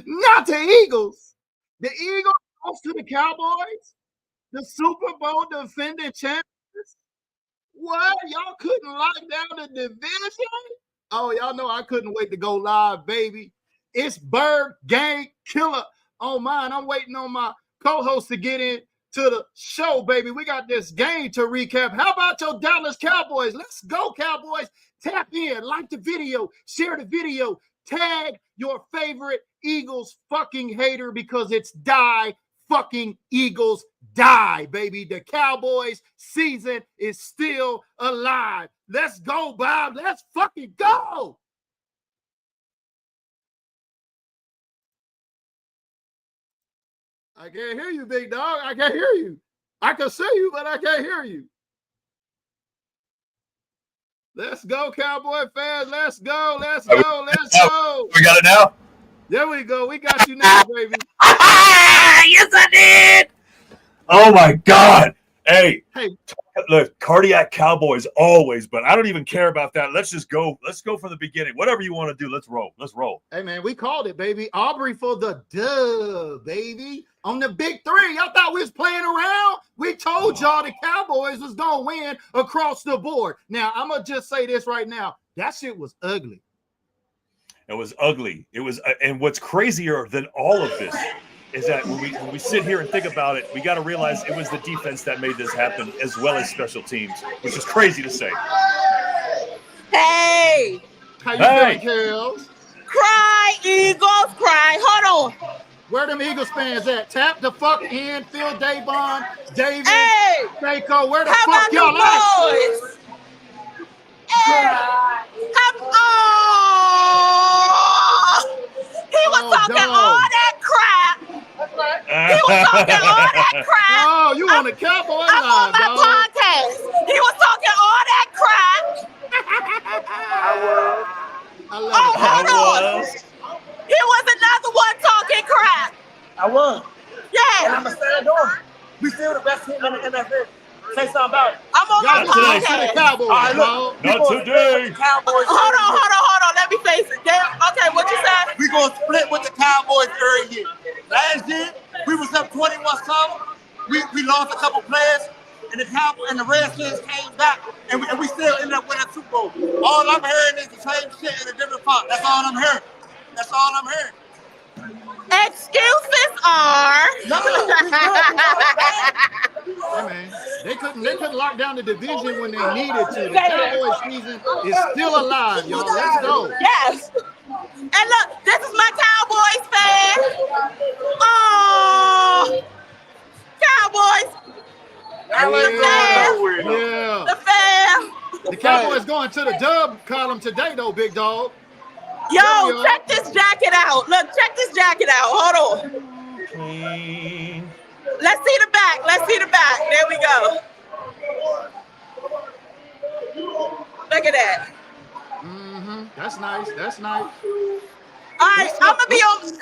Not the Eagles. The Eagles lost to the Cowboys, the Super Bowl defending champions. What? Y'all couldn't lock down the division? Oh, y'all know I couldn't wait to go live, baby. It's Bird Gang Killer on mine. I'm waiting on my co-host to get in to the show, baby. We got this game to recap. How about your Dallas Cowboys? Let's go, Cowboys. Tap in, like the video, share the video, tag your favorite Eagles fucking hater because it's die fucking Eagles die, baby. The Cowboys season is still alive. Let's go, Bob. Let's fucking go. I can't hear you, big dog. I can't hear you. I can see you, but I can't hear you. Let's go, Cowboy fans. Let's go. Let's go. Let's go. We got it now? There we go. We got you now, baby. Yes, I did. Oh, my God. Hey, look, cardiac Cowboys always, but I don't even care about that. Let's just go. Let's go from the beginning. Whatever you want to do, let's roll. Let's roll. Hey, man, we called it, baby. Aubrey for the dub, baby. On the big three. Y'all thought we was playing around? We told y'all the Cowboys was going to win across the board. Now, I'm going to just say this right now. That shit was ugly. It was ugly. It was, and what's crazier than all of this is that when we sit here and think about it, we got to realize it was the defense that made this happen as well as special teams, which is crazy to say. Hey! How you feeling, Kels? Cry, Eagles, cry. Hold on. Where them Eagles fans at? Tap the fuck in, Phil Davon, David, Hey! Seiko. Where the How fuck about y'all the at? boys? Hey! He was talking all that crap. He was talking all that crap. Oh, you on the Cowboy I'm on line, my dog. podcast. He was talking all that crap. I love Oh, it. hold on. He was another one talking crap. I won. And Yeah. I'm going to stand on it. We still the best team in the NFL. Say something about it. I'm on Y'all my listen to the podcast. Cowboys, All right, dog. look. Not today. Cowboys. Hold on. Let me face it. Okay, what you said? We're going to split with the Cowboys every year. Last year, we was up 21 something. We lost a couple players, and the Cowboys and the Redskins came back, and we still ended up winning a Super Bowl. All I'm hearing is the same shit in a different font. That's all I'm hearing. That's all I'm hearing. Excuses are. Hey, man, they couldn't lock down the division when they needed to. The Cowboys season is still alive, y'all. Let's go. Yes. And look, this is my Cowboys fan. Oh, Cowboys. Yeah. The fan. The Cowboys going to the dub column today, though, big dog. Yo, check this jacket out. Look, check this jacket out. Hold on. Let's see the back. Let's see the back. There we go. Look at that. Mm-hmm. That's nice. That's nice. All right, I'm gonna be on.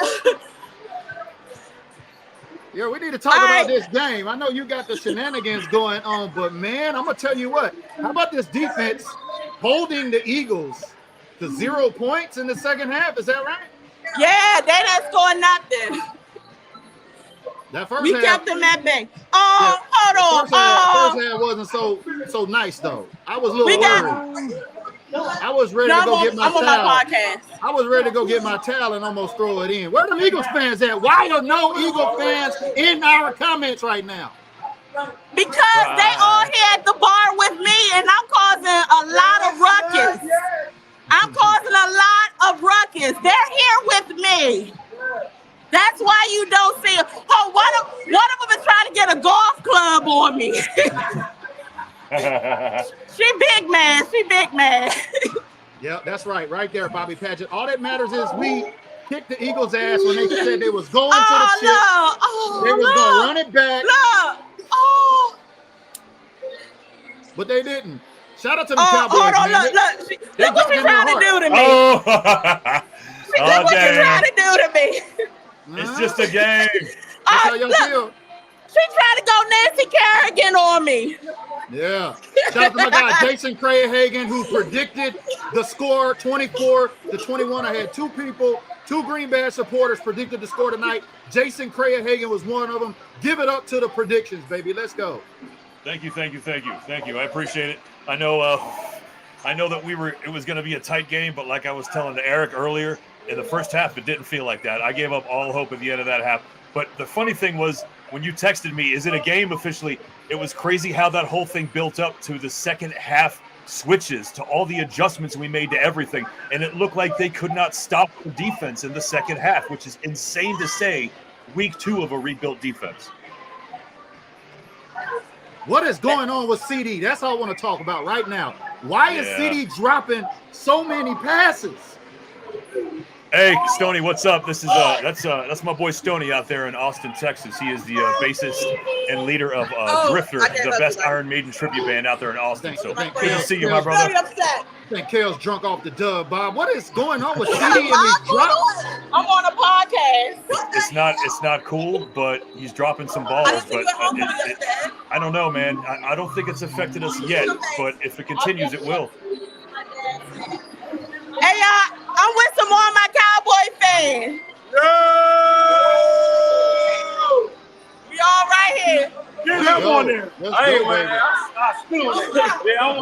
Yeah, we need to talk about this game. I know you got the shenanigans going on, but man, I'm gonna tell you what. How about this defense holding the Eagles to 0 points in the second half? Is that right? Yeah, they didn't score nothing. That first We half, kept them at bay. Oh, yeah, hold on. first half wasn't so nice though. I was a little We got. worried. I was ready No, to go get my I'm on towel. my podcast. I was ready to go get my towel and almost throw it in. Where the Eagles fans at? Why are no Eagle fans in our comments right now? Because they all here at the bar with me, and I'm causing a lot of ruckus. I'm causing a lot of ruckus. They're here with me. That's why you don't see them. Oh, one of them is trying to get a golf club on me. She big man. She big man. Yeah, that's right. Right there, Bobby Paget. All that matters is we kicked the Eagles' ass when they said they was going to the chip. They was going to run it back. Look. Oh. But they didn't. Shout out to the Cowboys, hold on, man. look. Look what you're trying to do to me. Oh. Look what you're trying to do to me. It's just a game. That's how y'all feel. She tried to go Nancy Kerrigan on me. Yeah. Shout out to my guy, Jason Crahagan, who predicted the score 24-21. I had two Green Bay supporters predicted the score tonight. Jason Crahagan was one of them. Give it up to the predictions, baby. Let's go. Thank you. I appreciate it. I know that it was going to be a tight game, but like I was telling to Eric earlier, in the first half, it didn't feel like that. I gave up all hope at the end of that half. But the funny thing was, when you texted me, is it a game officially? It was crazy how that whole thing built up to the second half switches, to all the adjustments we made to everything. And it looked like they could not stop the defense in the second half, which is insane to say, week 2 of a rebuilt defense. What is going on with CD? That's all I want to talk about right now. Why is CD dropping so many passes? Hey, Stoney, what's up? This is that's my boy Stoney out there in Austin, Texas. He is the bassist and leader of Drifter, the best Iron Maiden tribute band out there in Austin. So good to see you, my brother. I think Kale's drunk off the dub, Bob. What is going on with CD and these drops? I'm on a podcast. It's not cool, but he's dropping some balls. But I don't know, man. I don't think it's affected us yet, but if it continues, it will. Hey, y'all, I'm with some more of my Cowboy fans. We all right here. Get that one there.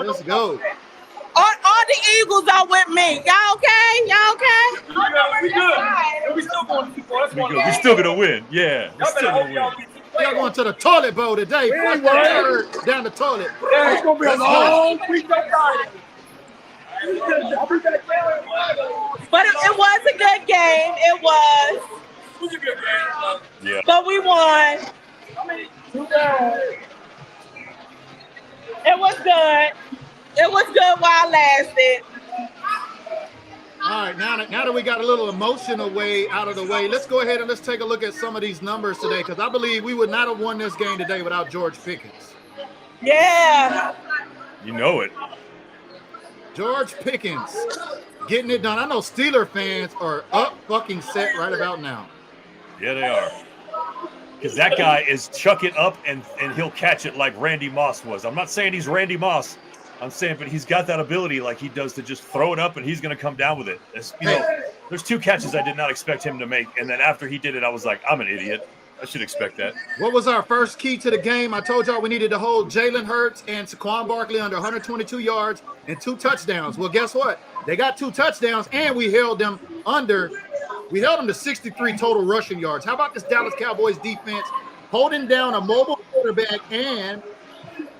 Let's go. All the Eagles are with me. Y'all okay? We good. We still going to Super Bowl. We're still going to win. Yeah. We're still going to win. Y'all going to the toilet bowl today. Down the toilet. Yeah, it's going to be a long week of Friday. But it was a good game. It was. It was a good game. Yeah. But we won. It was good. It was good while it lasted. All right, now that we got a little emotional out of the way, let's go ahead and let's take a look at some of these numbers today, because I believe we would not have won this game today without George Pickens. Yeah. You know it. George Pickens getting it done. I know Steeler fans are up fucking set right about now. Yeah, they are. Because that guy is chuck it up and he'll catch it like Randy Moss was. I'm not saying he's Randy Moss. I'm saying, but he's got that ability like he does to just throw it up and he's going to come down with it. There's 2 catches I did not expect him to make. And then after he did it, I was like, I'm an idiot. I should expect that. What was our first key to the game? I told y'all we needed to hold Jalen Hurts and Saquon Barkley under 122 yards and 2 touchdowns. Well, guess what? They got 2 touchdowns, and we held them to 63 total rushing yards. How about this Dallas Cowboys defense holding down a mobile quarterback and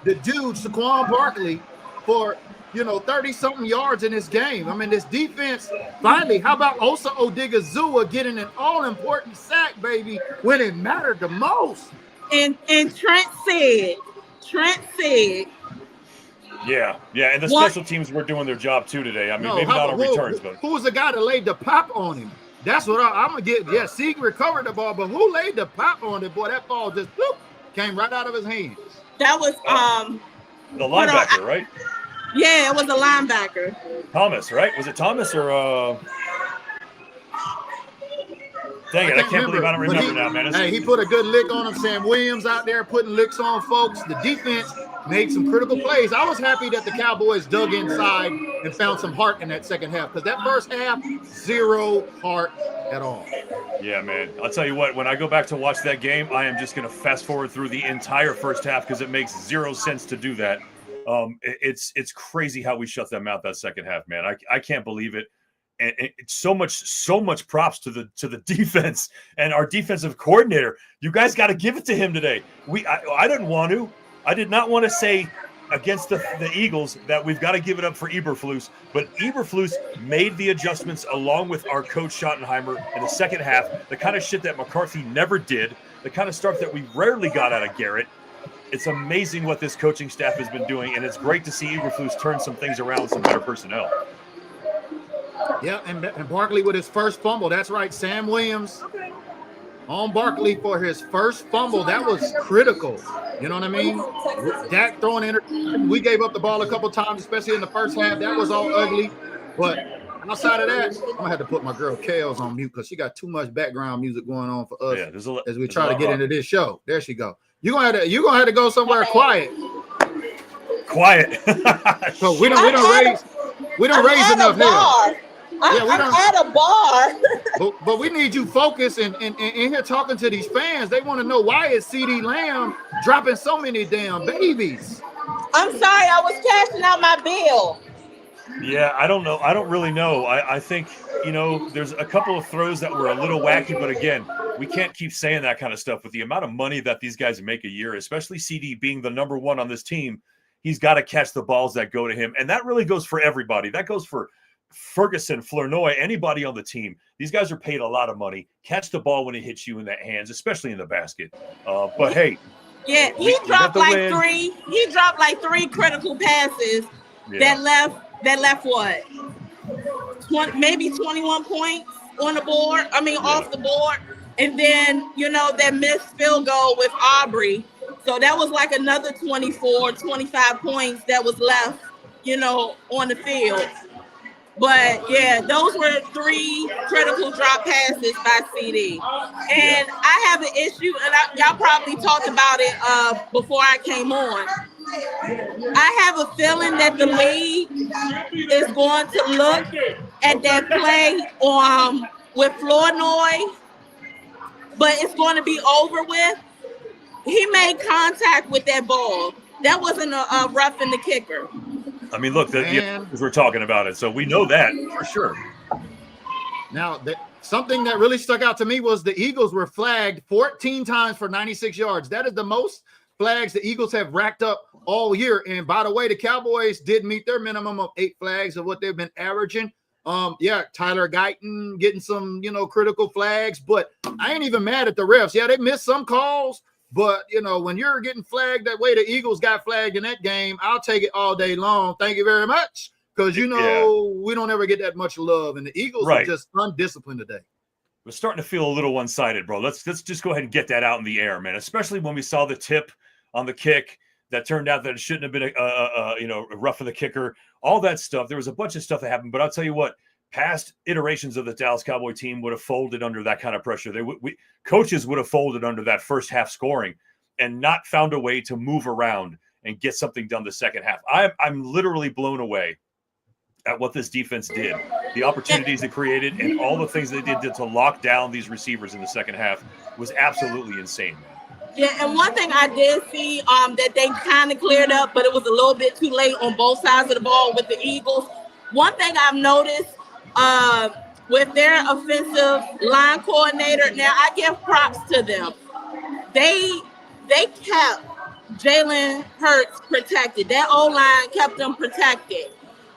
the dude, Saquon Barkley, for 30-something yards in this game. I mean, this defense, finally, how about Osa Odigizua getting an all-important sack, baby, when it mattered the most? And Trent said. Yeah, and the special teams were doing their job too today. I mean, maybe not on returns, but who was the guy that laid the pop on him? That's what I'm gonna get. Yeah, Sieg recovered the ball, but who laid the pop on it? Boy, that ball just came right out of his hands. That was the linebacker, right? Yeah, it was a linebacker. Thomas, right? Was it Thomas or Dang it, I can't believe I don't remember now, man. Hey, he put a good lick on him. Sam Williams out there putting licks on folks. The defense made some critical plays. I was happy that the Cowboys dug inside and found some heart in that second half, because that first half, 0 heart at all. Yeah, man. I'll tell you what, when I go back to watch that game, I am just going to fast forward through the entire first half because it makes 0 sense to do that. It's crazy how we shut them out that second half, man. I can't believe it. And it's so much props to the defense and our defensive coordinator. You guys got to give it to him today. I didn't want to. I did not want to say against the Eagles that we've got to give it up for Eberflus, but Eberflus made the adjustments along with our coach Schottenheimer in the second half, the kind of shit that McCarthy never did, the kind of stuff that we rarely got out of Garrett. It's amazing what this coaching staff has been doing, and it's great to see Eberflus turn some things around with some better personnel. Yeah, and Barkley with his first fumble. That's right, Sam Williams on Barkley for his first fumble. That was critical. You know what I mean? Dak throwing interception. We gave up the ball a couple times, especially in the first half. That was all ugly. But outside of that, I'm gonna have to put my girl Kales on mute because she got too much background music going on for us as we try to get into this show. There she go. You're gonna have to go somewhere quiet. So we don't raise enough hell. I'm at a bar. but we need you focused and here talking to these fans. They want to know why is CD Lamb dropping so many damn babies. I'm sorry, I was cashing out my bill. Yeah, I don't know. I don't really know. I think, there's a couple of throws that were a little wacky, but again, we can't keep saying that kind of stuff with the amount of money that these guys make a year, especially CD being the number one on this team. He's got to catch the balls that go to him. And that really goes for everybody. That goes for Ferguson, Flournoy, anybody on the team. These guys are paid a lot of money. Catch the ball when it hits you in the hands, especially in the basket. But hey, yeah, he dropped like three. He dropped like 3 critical passes that left what? Maybe 21 points on the board. I mean, off the board, and then that missed field goal with Aubrey. So that was like another 24, 25 points that was left, on the field. But yeah, those were 3 critical drop passes by CD. And I have an issue, and y'all probably talked about it before I came on. I have a feeling that the league is going to look at that play with Flournoy, but it's going to be over with. He made contact with that ball. That wasn't a roughing the kicker. I mean, look, we're talking about it, so we know that for sure. Now, something that really stuck out to me was the Eagles were flagged 14 times for 96 yards. That is the most flags the Eagles have racked up all year. And by the way, the Cowboys did meet their minimum of 8 flags of what they've been averaging. Tyler Guyton getting some, critical flags, but I ain't even mad at the refs. Yeah, they missed some calls. But, when you're getting flagged that way the Eagles got flagged in that game, I'll take it all day long. Thank you very much. Because, we don't ever get that much love. And the Eagles are just undisciplined today. We're starting to feel a little one-sided, bro. Let's just go ahead and get that out in the air, man, especially when we saw the tip on the kick that turned out that it shouldn't have been, a rough of the kicker. All that stuff. There was a bunch of stuff that happened. But I'll tell you what. Past iterations of the Dallas Cowboy team would have folded under that kind of pressure. Coaches would have folded under that first half scoring and not found a way to move around and get something done the second half. I'm literally blown away at what this defense did, the opportunities it created, and all the things they did to lock down these receivers in the second half was absolutely insane. Yeah, and one thing I did see that they kind of cleared up, but it was a little bit too late on both sides of the ball with the Eagles. One thing I've noticed with their offensive line coordinator, now I give props to them. They kept Jalen Hurts protected. That O-line kept them protected.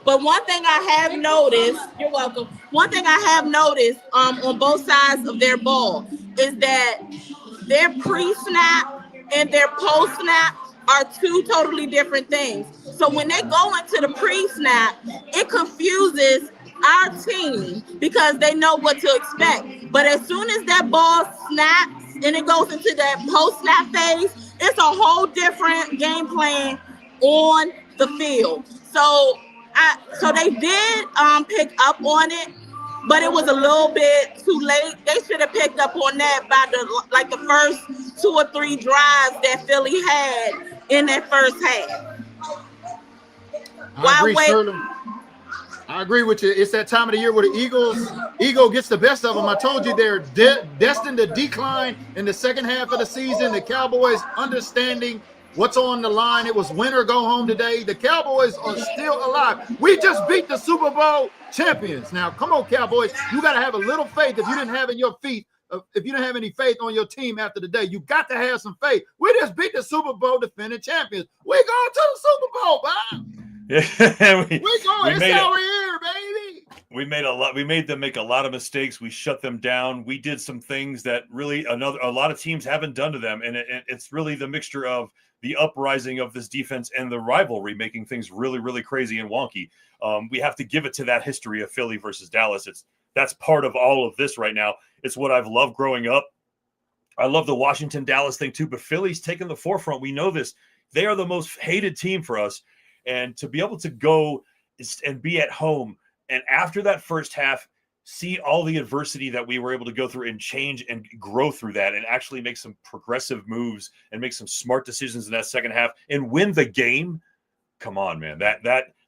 But one thing I have noticed, you're welcome. One thing I have noticed on both sides of their ball is that their pre-snap and their post-snap are 2 totally different things. So when they go into the pre-snap, it confuses our team because they know what to expect. But as soon as that ball snaps and it goes into that post-snap phase, it's a whole different game plan on the field. So they did pick up on it, but it was a little bit too late. They should have picked up on that by the first 2 or 3 drives that Philly had in that first half. I agree with you. It's that time of the year where the ego gets the best of them. I told you they're destined to decline in the second half of the season. The Cowboys understanding what's on the line. It was win or go home today. The Cowboys are still alive. We just beat the Super Bowl champions. Now, come on, Cowboys. You got to have a little faith. If you didn't have any faith on your team after the day, you got to have some faith. We just beat the Super Bowl defending champions. We going to the Super Bowl, man. Yeah, we going. It's our year, baby. We made them make a lot of mistakes. We shut them down. We did some things that really a lot of teams haven't done to them, and it's really the mixture of the uprising of this defense and the rivalry making things really, really crazy and wonky. We have to give it to that history of Philly versus Dallas. That's part of all of this right now. It's what I've loved growing up. I love the Washington-Dallas thing too, but Philly's taken the forefront. We know this. They are the most hated team for us. And to be able to go and be at home And after that first half, see all the adversity that we were able to go through and change and grow through that and actually make some progressive moves and make some smart decisions in that second half and win the game. Come on, man.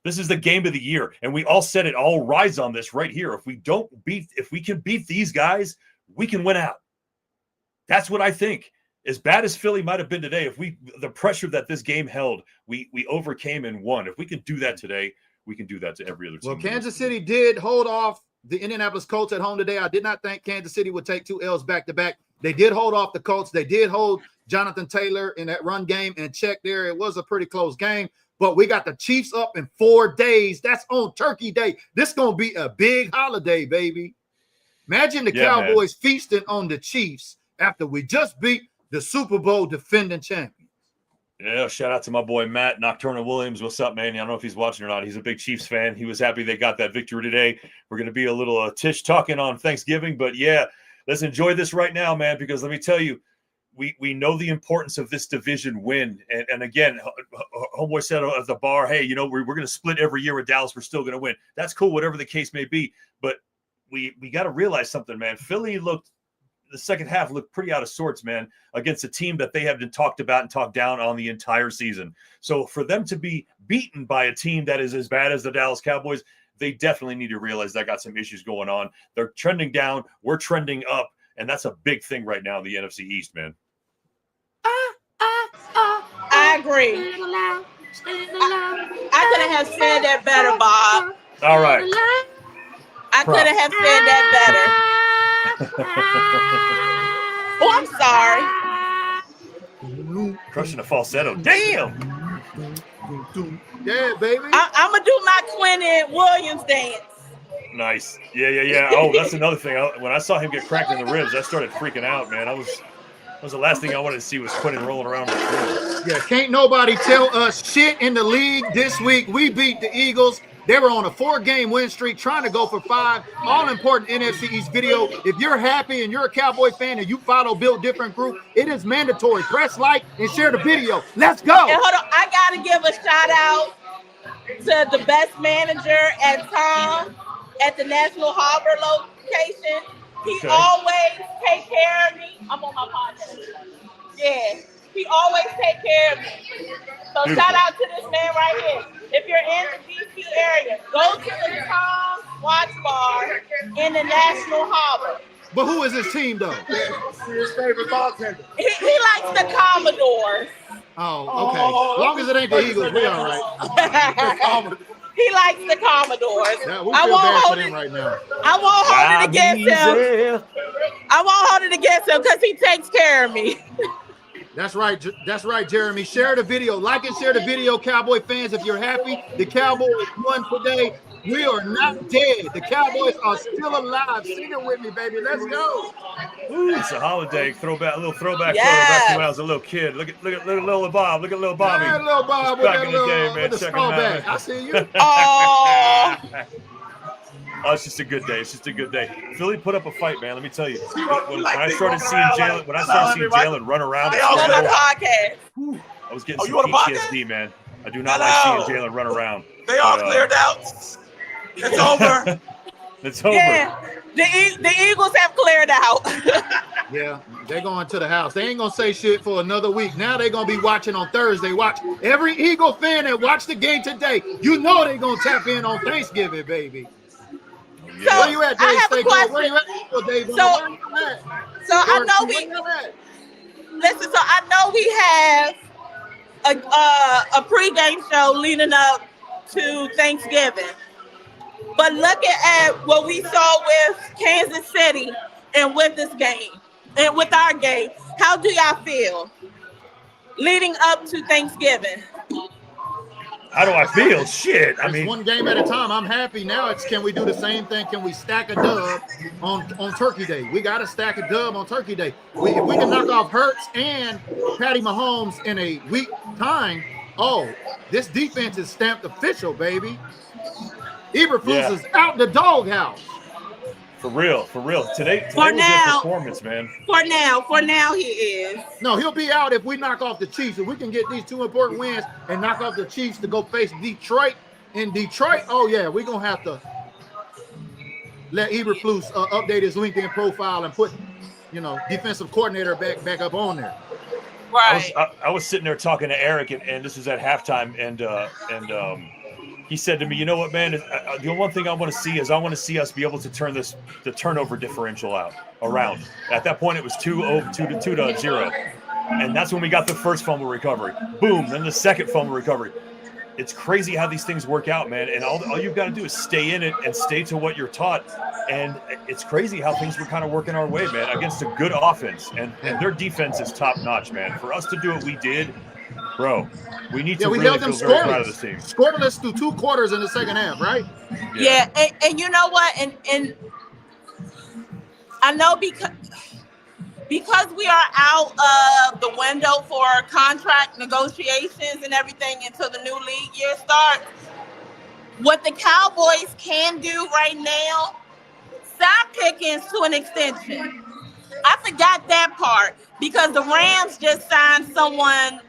This is the game of the year. And we all said it, all rise on this right here. If we can beat these guys, we can win out. That's what I think. As bad as Philly might have been today, the pressure that this game held, we overcame and won. If we can do that today, we can do that to every other team. Well, Kansas City did hold off the Indianapolis Colts at home today. I did not think Kansas City would take 2 L's back-to-back. They did hold off the Colts. They did hold Jonathan Taylor in that run game and check there. It was a pretty close game, but we got the Chiefs up in 4 days. That's on Turkey Day. This is going to be a big holiday, baby. Imagine the Cowboys feasting on the Chiefs after we just beat the Super Bowl defending champions. Yeah, shout out to my boy Matt Nocturnal Williams. What's up, man? I don't know if he's watching or not. He's a big Chiefs fan. He was happy they got that victory today. We're going to be a little Tish talking on Thanksgiving, but yeah, let's enjoy this right now, man, because let me tell you, we know the importance of this division win. And again, homeboy said at the bar, hey, we're going to split every year with Dallas. We're still going to win. That's cool, whatever the case may be. But we got to realize something, man. Philly the second half looked pretty out of sorts, man, against a team that they have been talked about and talked down on the entire season. So for them to be beaten by a team that is as bad as the Dallas Cowboys, they definitely need to realize they got some issues going on. They're trending down. We're trending up. And that's a big thing right now in the NFC East, man. I agree. I couldn't have said that better, Bob. All right. I couldn't have said that better. Oh, I'm sorry. Crushing the falsetto. Damn. Yeah, baby. I'm going to do my Quentin Williams dance. Nice. Yeah. Oh, that's another thing. When I saw him get cracked in the ribs, I started freaking out, man. That was the last thing I wanted to see was Quentin rolling around on the floor. Yeah, can't nobody tell us shit in the league this week. We beat the Eagles. They were on a 4-game win streak, trying to go for 5. All-important NFC East video. If you're happy and you're a Cowboy fan and you follow Build Different Group, it is mandatory. Press like and share the video. Let's go. And hold on, I got to give a shout-out to the best manager at Tom at the National Harbor location. He always take care of me. I'm on my podcast. Yeah, he always take care of me. So shout out to this man right here. If you're in the DC area, go to the Tom's Watch Bar in the National Harbor. But who is his team, though? His favorite bartender. He likes the Commodores. Oh, okay. As long as it ain't the Eagles, we all right. He likes the Commodores. Yeah, we feel bad for them right now. I won't hold it against him. I won't hold it against him because he takes care of me. That's right. That's right, Jeremy. Share the video. Like and share the video, Cowboy fans. If you're happy, the Cowboys won today. We are not dead. The Cowboys are still alive. Sing it with me, baby. Let's go. Ooh, it's a holiday throwback, a little throwback photo back to when I was a little kid. Look at little Bob. Look at little Bobby. Yeah, little Bob with back that in the little, day, man. with the Check skull him out. back. I see you. Oh, it's just a good day. It's just a good day. Philly put up a fight, man. Let me tell you. When I started seeing Jalen run around, I was getting some PTSD, man. I do not like seeing Jalen run around. They all cleared out. It's over. It's over. Yeah, the Eagles have cleared out. Yeah, they're going to the house. They ain't going to say shit for another week. Now they're going to be watching on Thursday. Watch every Eagle fan that watched the game today. You know they're going to tap in on Thanksgiving, baby. So, where you at, Dave? I have a question. Where you at, Dave? So I know we have a pregame show leading up to Thanksgiving. But looking at what we saw with Kansas City and with this game and with our game, how do y'all feel leading up to Thanksgiving? How do I feel? Shit. I mean, one game at a time. I'm happy now. It's can we do the same thing? Can we stack a dub on Turkey Day? We got to stack a dub on Turkey Day. If we can knock off Hurts and Patty Mahomes in a week time, this defense is stamped official, baby. Eberflus is out the doghouse. For real. Today for was now, a performance, man. For now, he is. No, he'll be out if we knock off the Chiefs. If we can get these 2 important wins and knock off the Chiefs to go face Detroit. In Detroit, we're going to have to let Eberflus update his LinkedIn profile and put, defensive coordinator back up on there. Right. I was sitting there talking to Eric, and this was at halftime, and he said to me, "You know what, man? The one thing I want to see is I want to see us be able to turn the turnover differential around. At that point, it was 2-0, and that's when we got the first fumble recovery. Boom, then the second fumble recovery. It's crazy how these things work out, man. And all you've got to do is stay in it and stay to what you're taught. And it's crazy how things were kind of working our way, man, against a good offense. And their defense is top notch, man. For us to do what we did, bro, we need to really feel very proud of this team. Scoreless through 2 quarters in the second half, right? Yeah. And you know what? And I know because we are out of the window for contract negotiations and everything until the new league year starts, what the Cowboys can do right now, sign Pickens to an extension. I forgot that part because the Rams just signed someone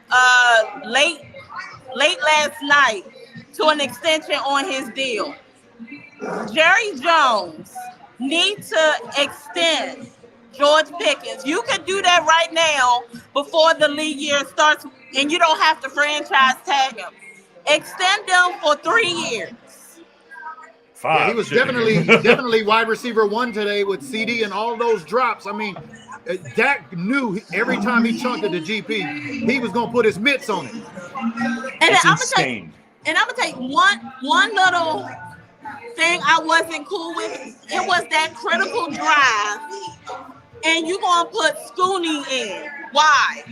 late last night to an extension on his deal. Jerry Jones needs to extend George Pickens. You can do that right now before the league year starts, and you don't have to franchise tag him. Extend them for 3 years. 5. Yeah, he was definitely wide receiver 1 today with CD and all those drops. I mean, Dak knew every time he chunked at the GP, he was going to put his mitts on it. And it's insane. I'm going to take one little thing I wasn't cool with. It was that critical drive. And you're going to put Scooney in. Why?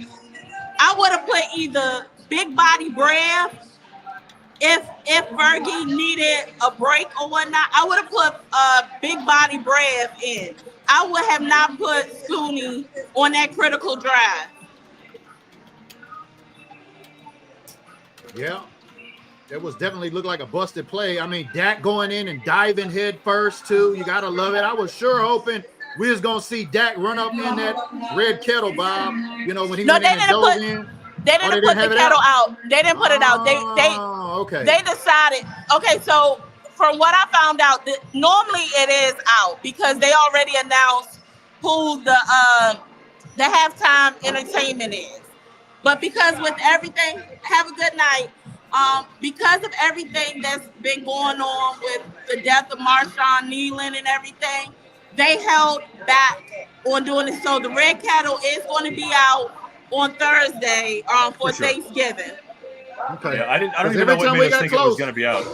I would have put either Big Body Breath, if Fergie needed a break or whatnot, I would have put Big Body Breath in. I would have not put Scooney on that critical drive. Yeah. It was definitely looked like a busted play. I mean, Dak going in and diving head first, too. You got to love it. I was sure hoping we was going to see Dak run up in that red kettle, Bob, when he went in and dove in. They didn't put the kettle out. They didn't put it out. They decided. Okay, so from what I found out, normally it is out because they already announced who the halftime entertainment is. But because with everything, have a good night. Because of everything that's been going on with the death of Marshawn Kneeland and everything, they held back on doing it. So the red kettle is going to be out on Thursday for Thanksgiving. Okay. Yeah, I don't even know what made us think it was going to be out.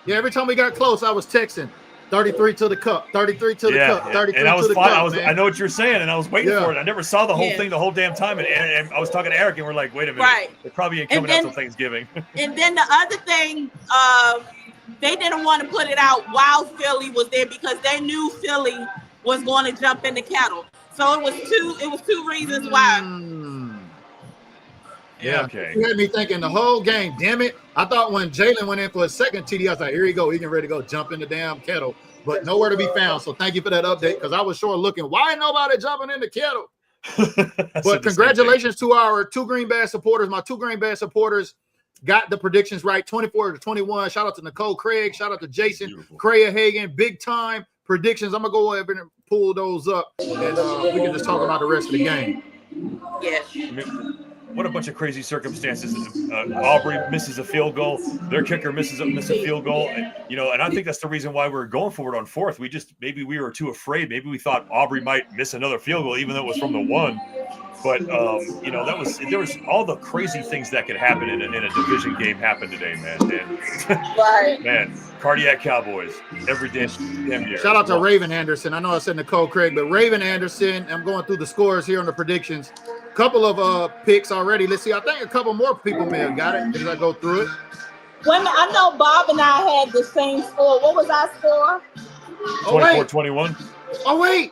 Yeah, every time we got close, I was texting 33 to the cup, 33 to the cup, 33 and I was to the fine. cup. I know what you're saying, and I was waiting for it. I never saw the whole thing the whole damn time, and I was talking to Eric, and we're like, wait a minute, it probably ain't coming out till Thanksgiving. And then the other thing, they didn't want to put it out while Philly was there because they knew Philly was going to jump in the kettle. So it was two reasons why. Yeah, okay. You had me thinking the whole game, damn it. I thought when Jalen went in for a second TD, I was like, here you go. He getting ready to go jump in the damn kettle. But nowhere to be found. So thank you for that update because I was sure looking, why ain't nobody jumping in the kettle? But congratulations to our 2 Green Bay supporters. My 2 Green Bay supporters got the predictions right, 24-21. Shout out to Nicole Craig. Shout out to Jason Crea Hagan. Big time predictions. I'm going to go over and pull those up, and we can just talk about the rest of the game. Yeah. What a bunch of crazy circumstances. Aubrey misses a field goal. Their kicker misses a field goal. And I think that's the reason why we're going forward on 4th. Maybe we were too afraid. Maybe we thought Aubrey might miss another field goal, even though it was from the 1. But there was all the crazy things that could happen in a division game happened today, man. And, man, cardiac Cowboys every damn year. Shout out to Raven Anderson. I know I said Nicole Craig, but Raven Anderson. I'm going through the scores here on the predictions. Couple of picks already. Let's see. I think a couple more people may have got it as I go through it. When I know Bob and I had the same score. What was our score? 24-21. Oh wait.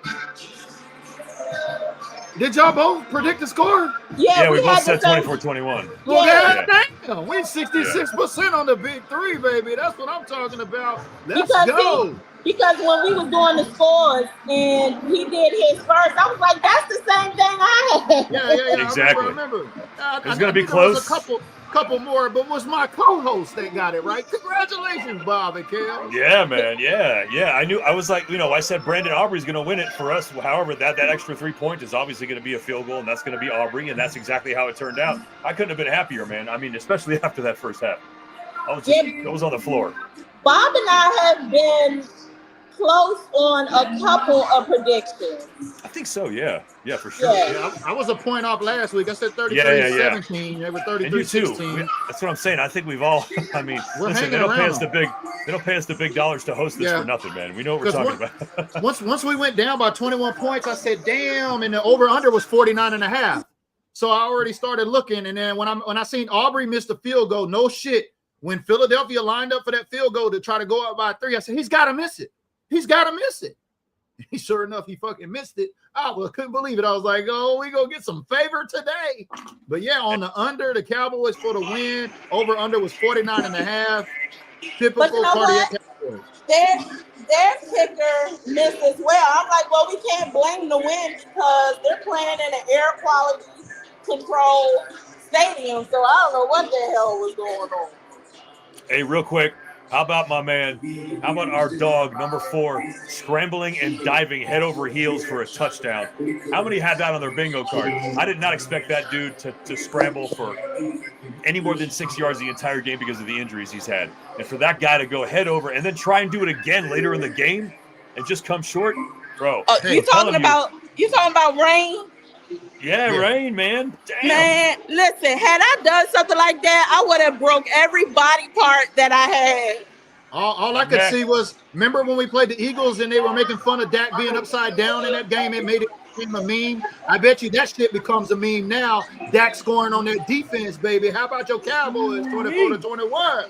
Did y'all both predict the score? Yeah, we both said 24-21. Well, we're 66% on the Big 3, baby. That's what I'm talking about. Let's go. Because when we was doing the scores and he did his first, I was like, that's the same thing I had. Yeah. Exactly. I remember. It's going to be think there was close. a couple more, but was my co-host that got it right. Congratulations, Bob and Kel. Yeah, man. Yeah. I knew. I was like, I said Brandon Aubrey's going to win it for us. However, that extra 3-point is obviously going to be a field goal, and that's going to be Aubrey, and that's exactly how it turned out. I couldn't have been happier, man. I mean, especially after that first half. I was on the floor. Bob and I have been close on a couple of predictions. I think so, yeah, for sure. Yeah, I was a point off last week. I said 33-17. They were 33-16. That's what I'm saying. I think we've all. I mean, listen, they don't pay us the big dollars to host this for nothing, man. We know what we're talking about. once we went down by 21 points, I said, "Damn!" And the over/under was 49.5. So I already started looking, and then when I seen Aubrey miss the field goal, no shit. When Philadelphia lined up for that field goal to try to go up by 3, I said, "He's got to miss it. He's got to miss it." Sure enough, he fucking missed it. I couldn't believe it. I was like, "Oh, we gonna get some favor today." But yeah, on the under, the Cowboys for the win. Over under was 49.5. Typical cardiac Cowboys. Their kicker missed as well. I'm like, well, we can't blame the win because they're playing in an air quality control stadium. So I don't know what the hell was going on. Hey, real quick. How about my man? How about our dog, number 4, scrambling and diving head over heels for a touchdown? How many had that on their bingo card? I did not expect that dude to scramble for any more than 6 yards the entire game because of the injuries he's had. And for that guy to go head over and then try and do it again later in the game and just come short, bro. You talking about Rain? Yeah, Rain, man. Damn. Man, listen, had I done something like that, I would have broke every body part that I had. All I could see was, remember when we played the Eagles and they were making fun of Dak being upside down in that game? It made it became a meme. I bet you that shit becomes a meme now. Dak scoring on that defense, baby. How about your Cowboys, 24-21?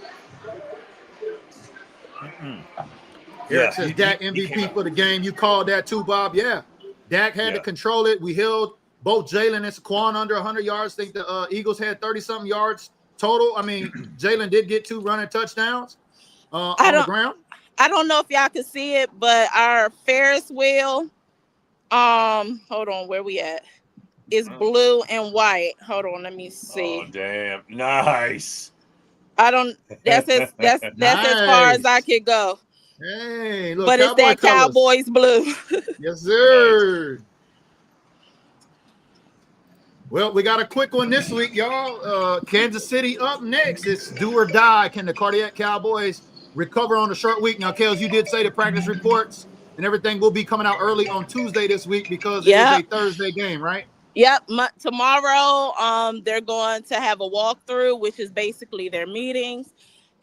Eric says Dak MVP for the game. You called that too, Bob. Yeah. Dak had to control it. We held both Jalen and Saquon under 100 yards. I think the Eagles had 30-something yards total. I mean, Jalen did get 2 running touchdowns on the ground. I don't know if y'all can see it, but our Ferris wheel, hold on, where we at? Is blue and white. Hold on, let me see. Oh, damn. Nice. That's as far as I could go. Hey, look, but it's that Cowboys blue. Yes, sir. Well, we got a quick one this week, y'all. Kansas City up next. It's do or die. Can the Cardiac Cowboys recover on a short week? Now, Kels, you did say the practice reports and everything will be coming out early on Tuesday this week because it is a Thursday game, right? Yep. Tomorrow, they're going to have a walkthrough, which is basically their meetings.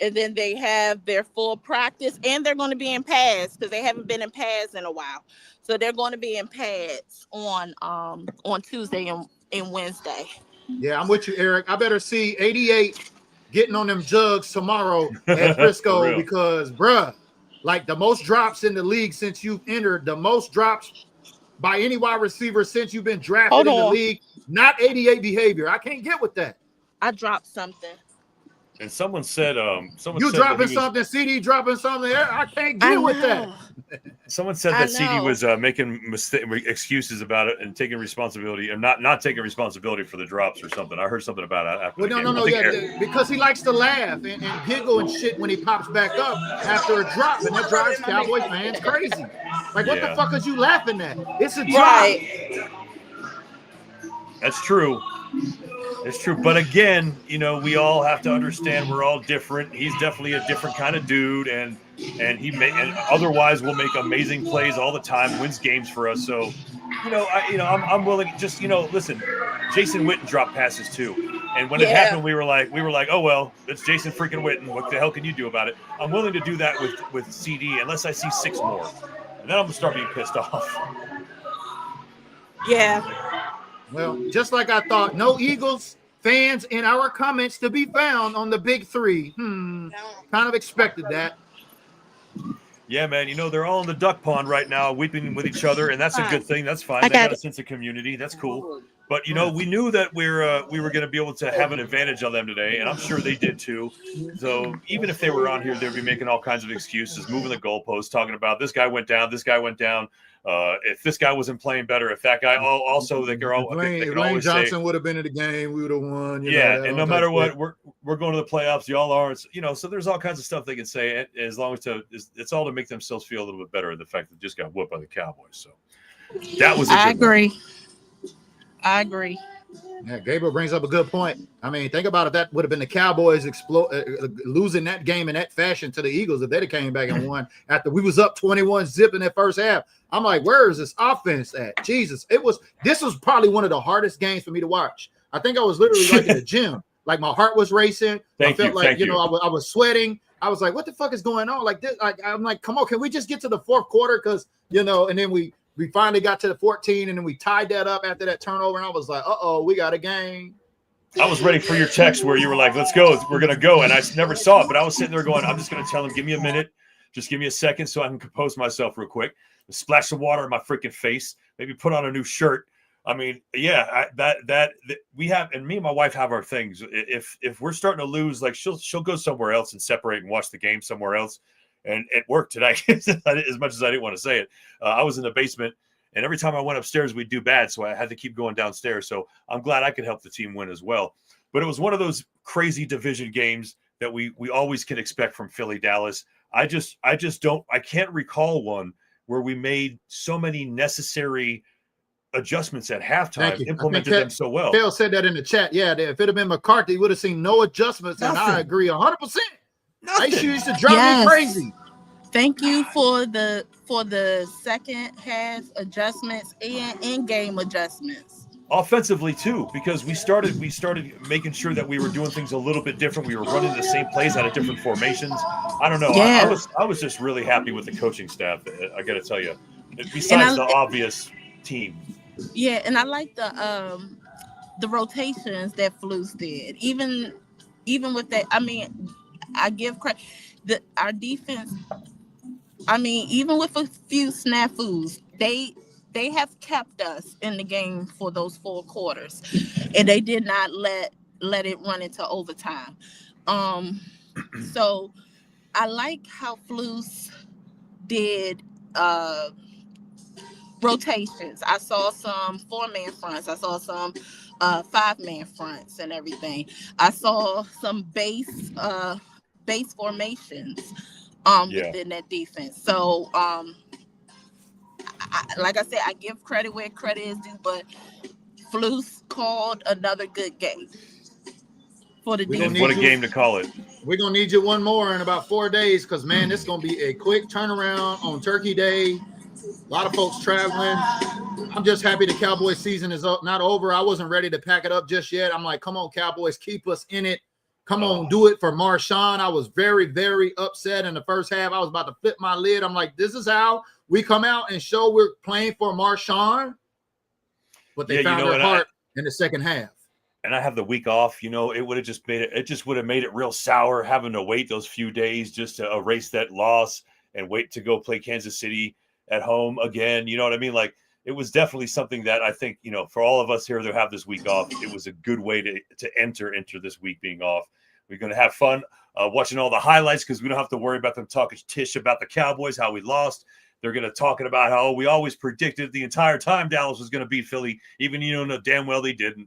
And then they have their full practice, and they're going to be in pads because they haven't been in pads in a while. So they're going to be in pads on Tuesday and Wednesday. Yeah, I'm with you, Eric. I better see 88 getting on them jugs tomorrow at Frisco because, bruh, like the most drops in the league since you've entered, the most drops by any wide receiver since you've been drafted in the league. Not 88 behavior. I can't get with that. I dropped something. And someone said, you dropping something, CD dropping something. I can't get with that. Someone said that CD was making excuses about it and taking responsibility, and not taking responsibility for the drops or something. I heard something about it after. Well, no, because he likes to laugh and giggle and shit when he pops back up after a drop, and that drives Cowboys fans crazy. Like, what the fuck is you laughing at? It's a drop. Right. That's true. It's true, but again, we all have to understand we're all different. He's definitely a different kind of dude, and otherwise will make amazing plays all the time, wins games for us. So, I'm willing. Just listen, Jason Witten dropped passes too, and when it happened, we were like, oh well, it's Jason freaking Witten. What the hell can you do about it? I'm willing to do that with CD unless I see 6 more, and then I'm gonna start being pissed off. Yeah. Well, just like I thought, no Eagles fans in our comments to be found on the Big 3. Kind of expected that. Yeah, man. They're all in the duck pond right now, weeping with each other, and that's a good thing. That's fine. They got a sense of community. That's cool. But we knew that we were going to be able to have an advantage on them today, and I'm sure they did too. So even if they were on here, they'd be making all kinds of excuses, moving the goalposts, talking about this guy went down, this guy went down. If this guy wasn't playing better, if that guy also they can always Johnson say, would have been in the game, we would have won. And no matter what, we're going to the playoffs. Y'all aren't. So there's all kinds of stuff they can say, as long as it's all to make themselves feel a little bit better. The fact that they just got whooped by the Cowboys. So that was. I agree. Yeah, Gabriel brings up a good point. I mean, think about it. That would have been the Cowboys losing that game in that fashion to the Eagles if they'd have came back and won after we was up 21-0 in that first half. I'm like, where is this offense at? Jesus, this was probably one of the hardest games for me to watch. I think I was literally like in the gym, like my heart was racing. I felt like I was sweating. I was like, what the fuck is going on? Like this, I'm like, come on, can we just get to the fourth quarter? Because and then we finally got to the 14, and then we tied that up after that turnover, and I was like, we got a game. I was ready for your text where you were like, let's go. We're going to go. And I never saw it, but I was sitting there going, I'm just going to tell him, give me a minute. Just give me a second so I can compose myself real quick. Splash some water in my freaking face. Maybe put on a new shirt. I mean, that we have, and me and my wife have our things. If we're starting to lose, like she'll go somewhere else and separate and watch the game somewhere else. And it worked today, as much as I didn't want to say it. I was in the basement, and every time I went upstairs, we'd do bad, so I had to keep going downstairs. So I'm glad I could help the team win as well. But it was one of those crazy division games that we always can expect from Philly, Dallas. I can't recall one where we made so many necessary adjustments at halftime, implemented them so well. Phil said that in the chat. Yeah, if it had been McCarthy, he would have seen no adjustments, and I agree 100%. They used to drive me crazy. Thank you for the second half adjustments and in-game adjustments. Offensively too, because we started making sure that we were doing things a little bit different. We were running the same plays out of different formations. I don't know. Yeah. I was just really happy with the coaching staff. I got to tell you, besides the obvious team. Yeah, and I like the rotations that Flus did. Even with that, I mean, I give credit. Our defense, I mean, even with a few snafus, they have kept us in the game for those 4 quarters, and they did not let it run into overtime. So I like how Flus did rotations. I saw some 4-man fronts. I saw some 5-man fronts and everything. I saw some base formations within that defense. So like I said, I give credit where credit is due, but Flus called another good game for the defense. What a game to call it. We're going to need you one more in about 4 days because, man, this is going to be a quick turnaround on Turkey Day. A lot of folks traveling. I'm just happy the Cowboys season is not over. I wasn't ready to pack it up just yet. I'm like, come on, Cowboys, keep us in it. Come on, do it for Marshawn. I was very, very upset in the first half. I was about to flip my lid. I'm like, this is how we come out and show we're playing for Marshawn. But they found their heart in the second half. And I have the week off. It would have just made it real sour having to wait those few days just to erase that loss and wait to go play Kansas City at home again. You know what I mean? Like, it was definitely something that I think, for all of us here that have this week off, it was a good way to enter this week being off. We're going to have fun watching all the highlights because we don't have to worry about them talking tish about the Cowboys, how we lost. They're going to talking about how we always predicted the entire time Dallas was going to beat Philly, even know damn well they didn't.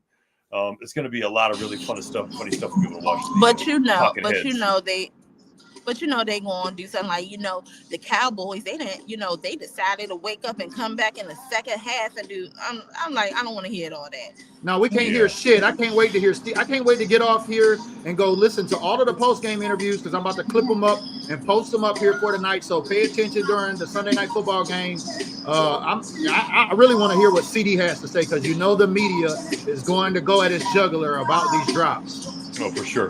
It's going to be a lot of really funny stuff we're going to watch. But they going to do something like, the Cowboys, they didn't, they decided to wake up and come back in the second half and do. I'm like, I don't want to hear all that. No, we can't hear shit. I can't wait to hear. I can't wait to get off here and go listen to all of the post-game interviews because I'm about to clip them up and post them up here for tonight. So pay attention during the Sunday night football game. I really want to hear what CD has to say because the media is going to go at his jugular about these drops. Oh, for sure.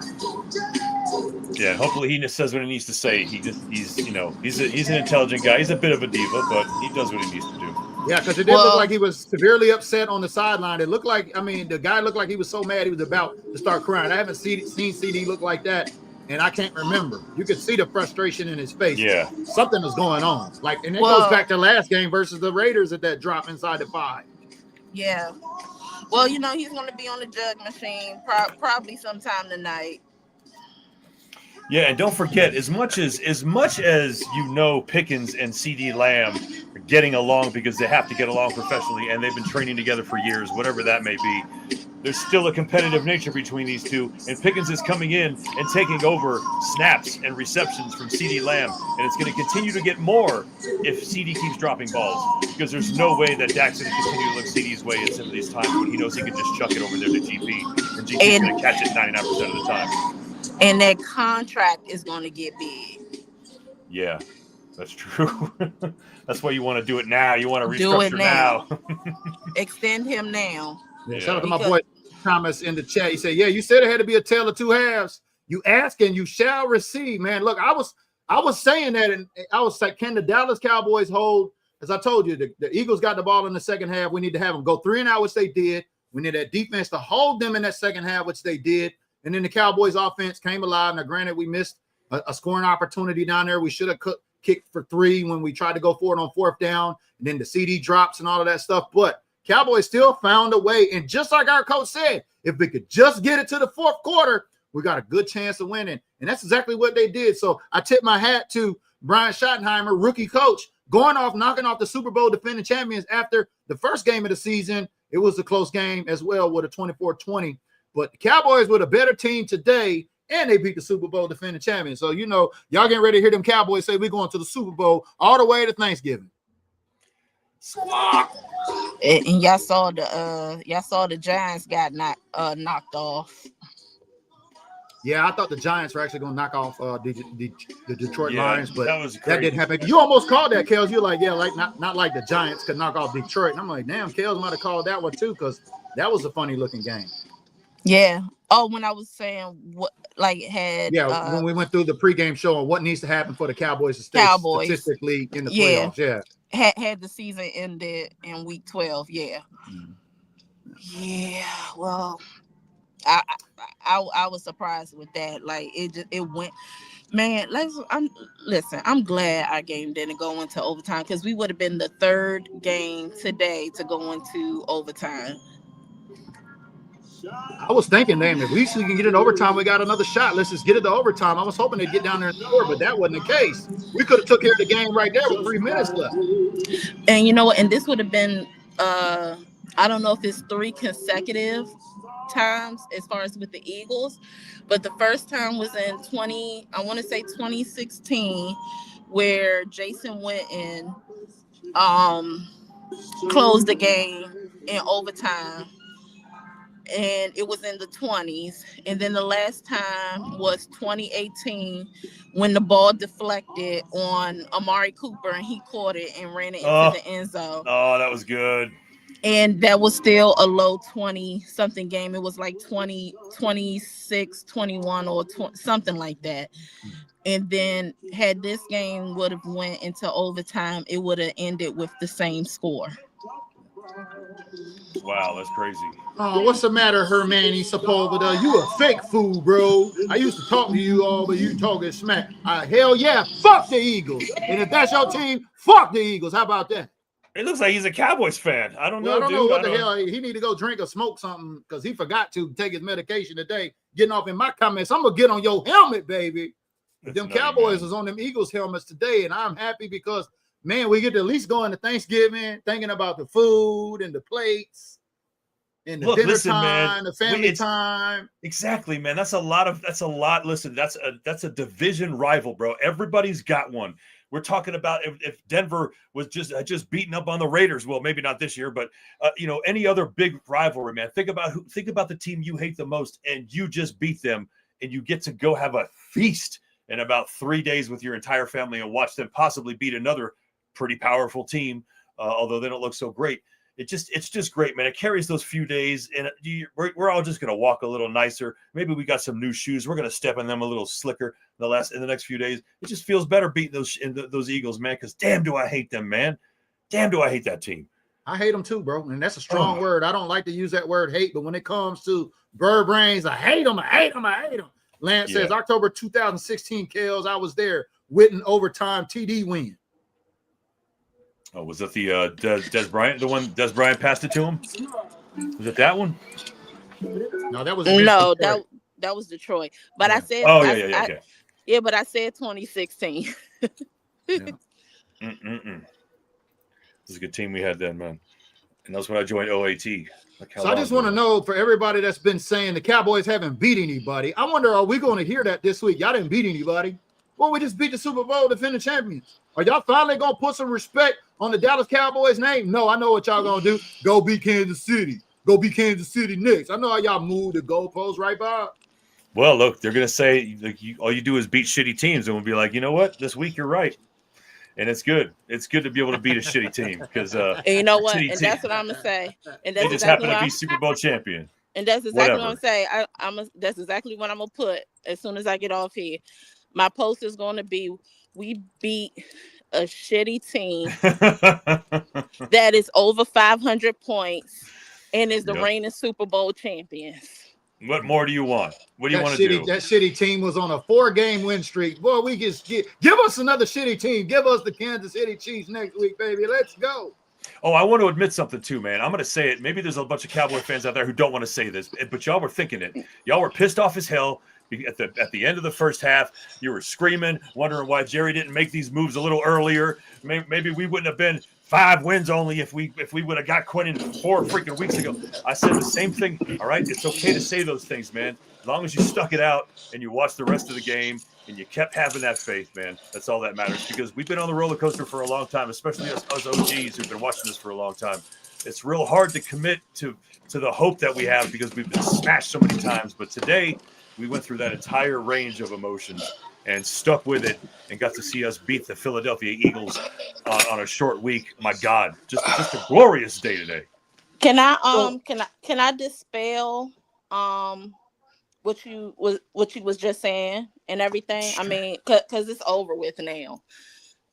Yeah, hopefully he just says what he needs to say. He's an intelligent guy. He's a bit of a diva, but he does what he needs to do. Yeah, because it did look like he was severely upset on the sideline. It looked like, the guy looked like he was so mad he was about to start crying. I haven't seen CD look like that, and I can't remember. You could see the frustration in his face. Yeah. Something was going on. Goes back to last game versus the Raiders at that drop inside the 5. Yeah. Well, you know, he's going to be on the jug machine probably sometime tonight. Yeah, and don't forget, as much as you know, Pickens and CD Lamb are getting along because they have to get along professionally, and they've been training together for years, whatever that may be. There's still a competitive nature between these two, and Pickens is coming in and taking over snaps and receptions from CD Lamb, and it's going to continue to get more if CD keeps dropping balls, because there's no way that Dak's going to continue to look CD's way at some of these times when he knows he can just chuck it over there to GP, and GP's going to catch it 99% of the time. And that contract is going to get big. Yeah, that's true. That's why you want to do it now. You want to restructure now. Extend him now. Yeah, shout out to my boy Thomas in the chat. He said, "Yeah, you said it had to be a tale of two halves. You ask and you shall receive." Man, look, I was saying that, and I was like, can the Dallas Cowboys hold? As I told you, the Eagles got the ball in the second half. We need to have them go 3-and-out, which they did. We need that defense to hold them in that second half, which they did. And then the Cowboys offense came alive. Now, granted, we missed a scoring opportunity down there. We should have kicked for 3 when we tried to go for it on 4th down. And then the CD drops and all of that stuff. But Cowboys still found a way. And just like our coach said, if we could just get it to the 4th quarter, we got a good chance of winning. And that's exactly what they did. So I tip my hat to Brian Schottenheimer, rookie coach, knocking off the Super Bowl defending champions after the first game of the season. It was a close game as well with a 24-20. But the Cowboys were the better team today, and they beat the Super Bowl defending champions. So, you know, y'all getting ready to hear them Cowboys say we're going to the Super Bowl all the way to Thanksgiving. And y'all saw the Giants got knocked off. Yeah, I thought the Giants were actually going to knock off the Detroit Lions, but that didn't happen. You almost called that, Kels. You're like, yeah, like not like the Giants could knock off Detroit. And I'm like, damn, Kels might have called that one too, because that was a funny looking game. Yeah. Oh, when I was saying what, like, had when we went through the pregame show on what needs to happen for the Cowboys to stay statistically in the playoffs. Yeah. Had the season ended in week 12. Yeah. Yeah. Well, I was surprised with that. Like it went. Man, I'm glad our game didn't go into overtime, because we would have been the 3rd game today to go into overtime. I was thinking, damn, at least we can get it overtime. We got another shot. Let's just get it to overtime. I was hoping they'd get down there and score, but that wasn't the case. We could have took care of the game right there with 3 minutes left. And you know what? And this would have been, I don't know if it's 3 consecutive times as far as with the Eagles, but the first time was in 2016, where Jason Witten closed the game in overtime. And it was in the 20s. And then the last time was 2018, when the ball deflected on Amari Cooper and he caught it and ran it into the end zone. Oh, that was good. And that was still a low 20-something game. It was like 26, 21 or something like that. And then had this game would have went into overtime, it would have ended with the same score. Wow, that's crazy. Oh, what's the matter, Hermione Sepulveda? You a fake fool, bro. I used to talk to you all, but you talking smack. Hell yeah, fuck the Eagles. And if that's your team, fuck the Eagles. How about that? It looks like he's a Cowboys fan. I don't know, I don't know what the hell. He need to go drink or smoke something, because he forgot to take his medication today. Getting off in my comments, I'm going to get on your helmet, baby. Them Cowboys was on them Eagles helmets today, and I'm happy because, man, we get to at least go into Thanksgiving thinking about the food and the plates and the dinner time, the family time. Exactly, man. That's a lot. Listen, that's a division rival, bro. Everybody's got one. We're talking about if Denver was just beating up on the Raiders. Well, maybe not this year, but any other big rivalry, man. Think about the team you hate the most, and you just beat them, and you get to go have a feast in about 3 days with your entire family and watch them possibly beat another pretty powerful team, although they don't look so great. It's just great, man. It carries those few days, and we're all just gonna walk a little nicer. Maybe we got some new shoes. We're gonna step in them a little slicker in the next few days. It just feels better beating those Eagles, man. Because damn, do I hate them, man. Damn, do I hate that team. I hate them too, bro. And that's a strong word. I don't like to use that word hate, but when it comes to bird brains, I hate them. I hate them. I hate them. Lance says October 2016, Kels. I was there. Witten overtime TD win. Oh, was that the Des Bryant, the one Des Bryant passed it to him? Was it that one? No, that was No, Detroit. that was Detroit. But Yeah. I said, Oh yeah. Okay. yeah, but I said 2016. Yeah. This is a good team we had then, man. And that's when I joined OAT. So I just want to know, for everybody that's been saying the Cowboys haven't beat anybody, I wonder, are we going to hear that this week? Y'all didn't beat anybody. Well, we just beat the Super Bowl defending champions. Are y'all finally going to put some respect on the Dallas Cowboys name? No, I know what y'all going to do. Go beat Kansas City. Go beat Kansas City next. I know how y'all move the goalposts, right, Bob? Well, look, they're going to say like, all you do is beat shitty teams, and we'll be like, you know what? This week you're right. And it's good. It's good to be able to beat a shitty team because and you know what? And that's what I'm gonna say. And that's they just happen to be Super Bowl champion. And that's exactly what I'm saying. That's exactly what I'm gonna put as soon as I get off here. My post is going to be: we beat a shitty team that is over 500 points and is the reigning Super Bowl champions. What more do you want? What do you want to do? That shitty team was on a 4-game win streak. Boy, we just give us another shitty team. Give us the Kansas City Chiefs next week, baby. Let's go. Oh, I want to admit something too, man. I'm going to say it. Maybe there's a bunch of Cowboy fans out there who don't want to say this, but y'all were thinking it. Y'all were pissed off as hell at the end of the first half. You were screaming, wondering why Jerry didn't make these moves a little earlier. Maybe we wouldn't have been 5 wins only if we would have got Quinn in 4 freaking weeks ago. I said the same thing. All right, it's okay to say those things, man. As long as you stuck it out and you watched the rest of the game and you kept having that faith, man, that's all that matters. Because we've been on the roller coaster for a long time, especially us OGs who've been watching this for a long time. It's real hard to commit to the hope that we have because we've been smashed so many times. But today, we went through that entire range of emotions and stuck with it and got to see us beat the Philadelphia Eagles on a short week. My God, just a glorious day today. Can I dispel what you was just saying and everything? I mean, because it's over with now,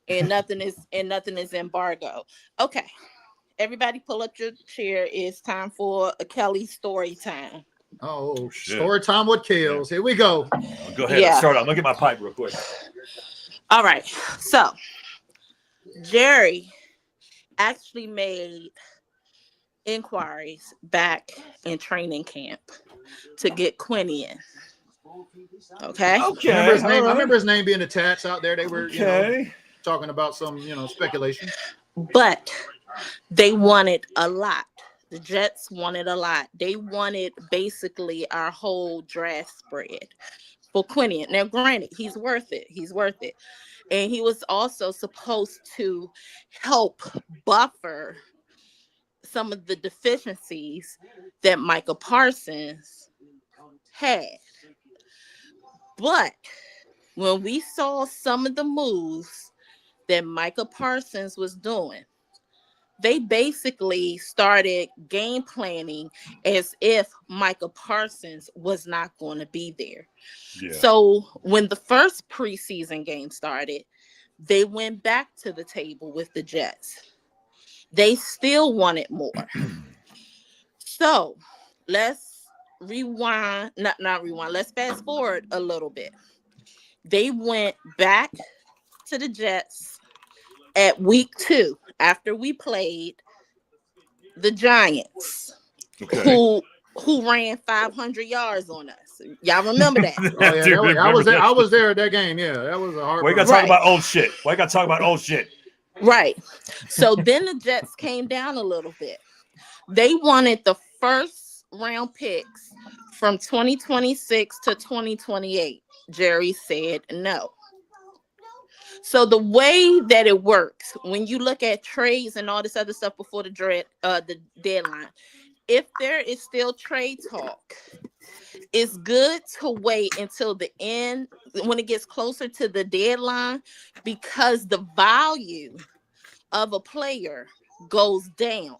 and nothing is embargo. Okay, everybody, pull up your chair. It's time for a Kelly story time. Oh, story time with Kills. Here we go. Go ahead. Yeah. Start. I'm gonna get my pipe real quick. All right. So Jerry actually made inquiries back in training camp to get Quinn in. Okay. Okay. I remember his name being attached out there. They were talking about some speculation. But they wanted a lot. The Jets wanted a lot. They wanted basically our whole draft spread for Quinion. Now, granted, he's worth it. And he was also supposed to help buffer some of the deficiencies that Micah Parsons had. But when we saw some of the moves that Micah Parsons was doing, they basically started game planning as if Micah Parsons was not going to be there. Yeah. So when the first preseason game started, they went back to the table with the Jets. They still wanted more. So let's rewind, not rewind, let's fast forward a little bit. They went back to the Jets at week 2 after we played the Giants, who ran 500 yards on us. Y'all remember that? I was there at that game. Yeah, that was a hard. We got to talk about old shit. Why got to talk about old shit? Right. So then the Jets came down a little bit. They wanted the first round picks from 2026 to 2028. Jerry said no. So the way that it works, when you look at trades and all this other stuff before the deadline, if there is still trade talk, it's good to wait until the end when it gets closer to the deadline, because the value of a player goes down,